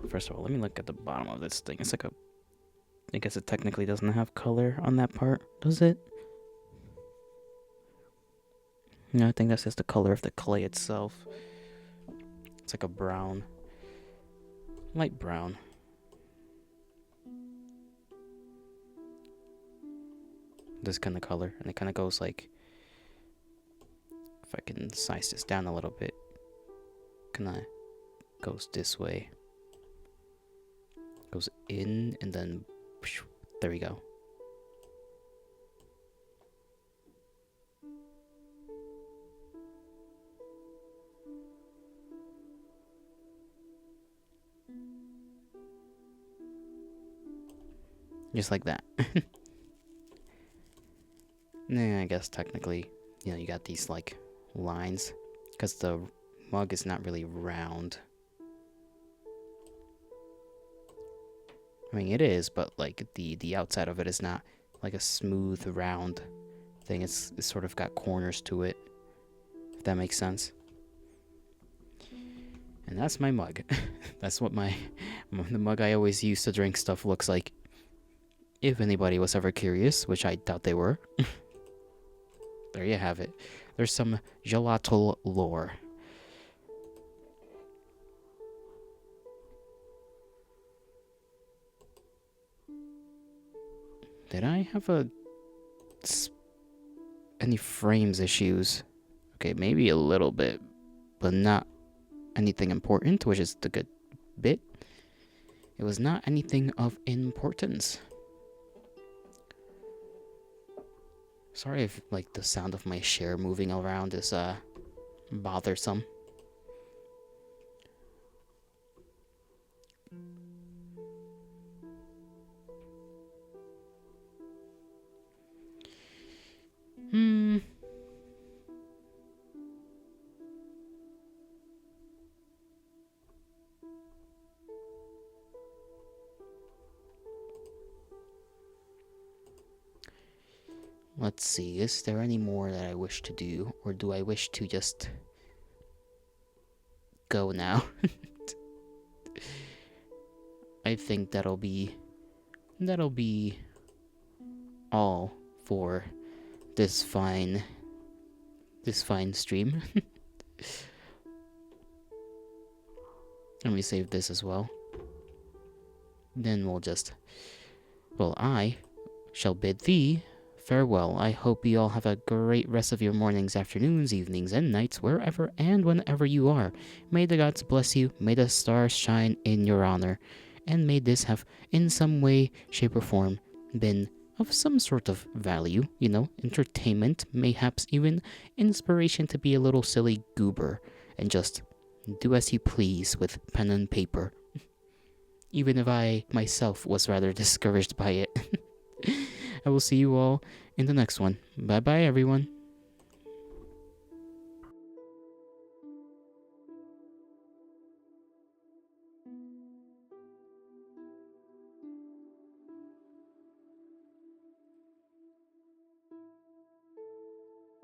first of all, let me look at the bottom of this thing. It's like a... I guess it technically doesn't have color on that part, does it? No, I think that's just the color of the clay itself. It's like a brown. Light brown. This kind of color. And it kind of goes like... If I can size this down a little bit. Kind of goes this way. Goes in and then... There we go. Just like that. Nah, I guess technically, you know, you got these like lines because the mug is not really round. I mean, it is, but like the outside of it is not like a smooth round thing. It's sort of got corners to it, if that makes sense. And that's my mug. That's what the mug I always use to drink stuff looks like. If anybody was ever curious, which I doubt they were. There you have it. There's some gelato lore. Did I have any frames issues? Okay, maybe a little bit, but not anything important, which is the good bit. It was not anything of importance. Sorry if like the sound of my chair moving around is bothersome. Let's see, is there any more that I wish to do, or do I wish to just go now? I think that'll be all for this fine stream. Let me save this as well. Then I shall bid thee farewell. I hope you all have a great rest of your mornings, afternoons, evenings, and nights, wherever and whenever you are. May the gods bless you, may the stars shine in your honor, and may this have, in some way, shape, or form, been of some sort of value, you know, entertainment, mayhaps even inspiration to be a little silly goober, and just do as you please with pen and paper. Even if I myself was rather discouraged by it. I will see you all in the next one. Bye bye, everyone.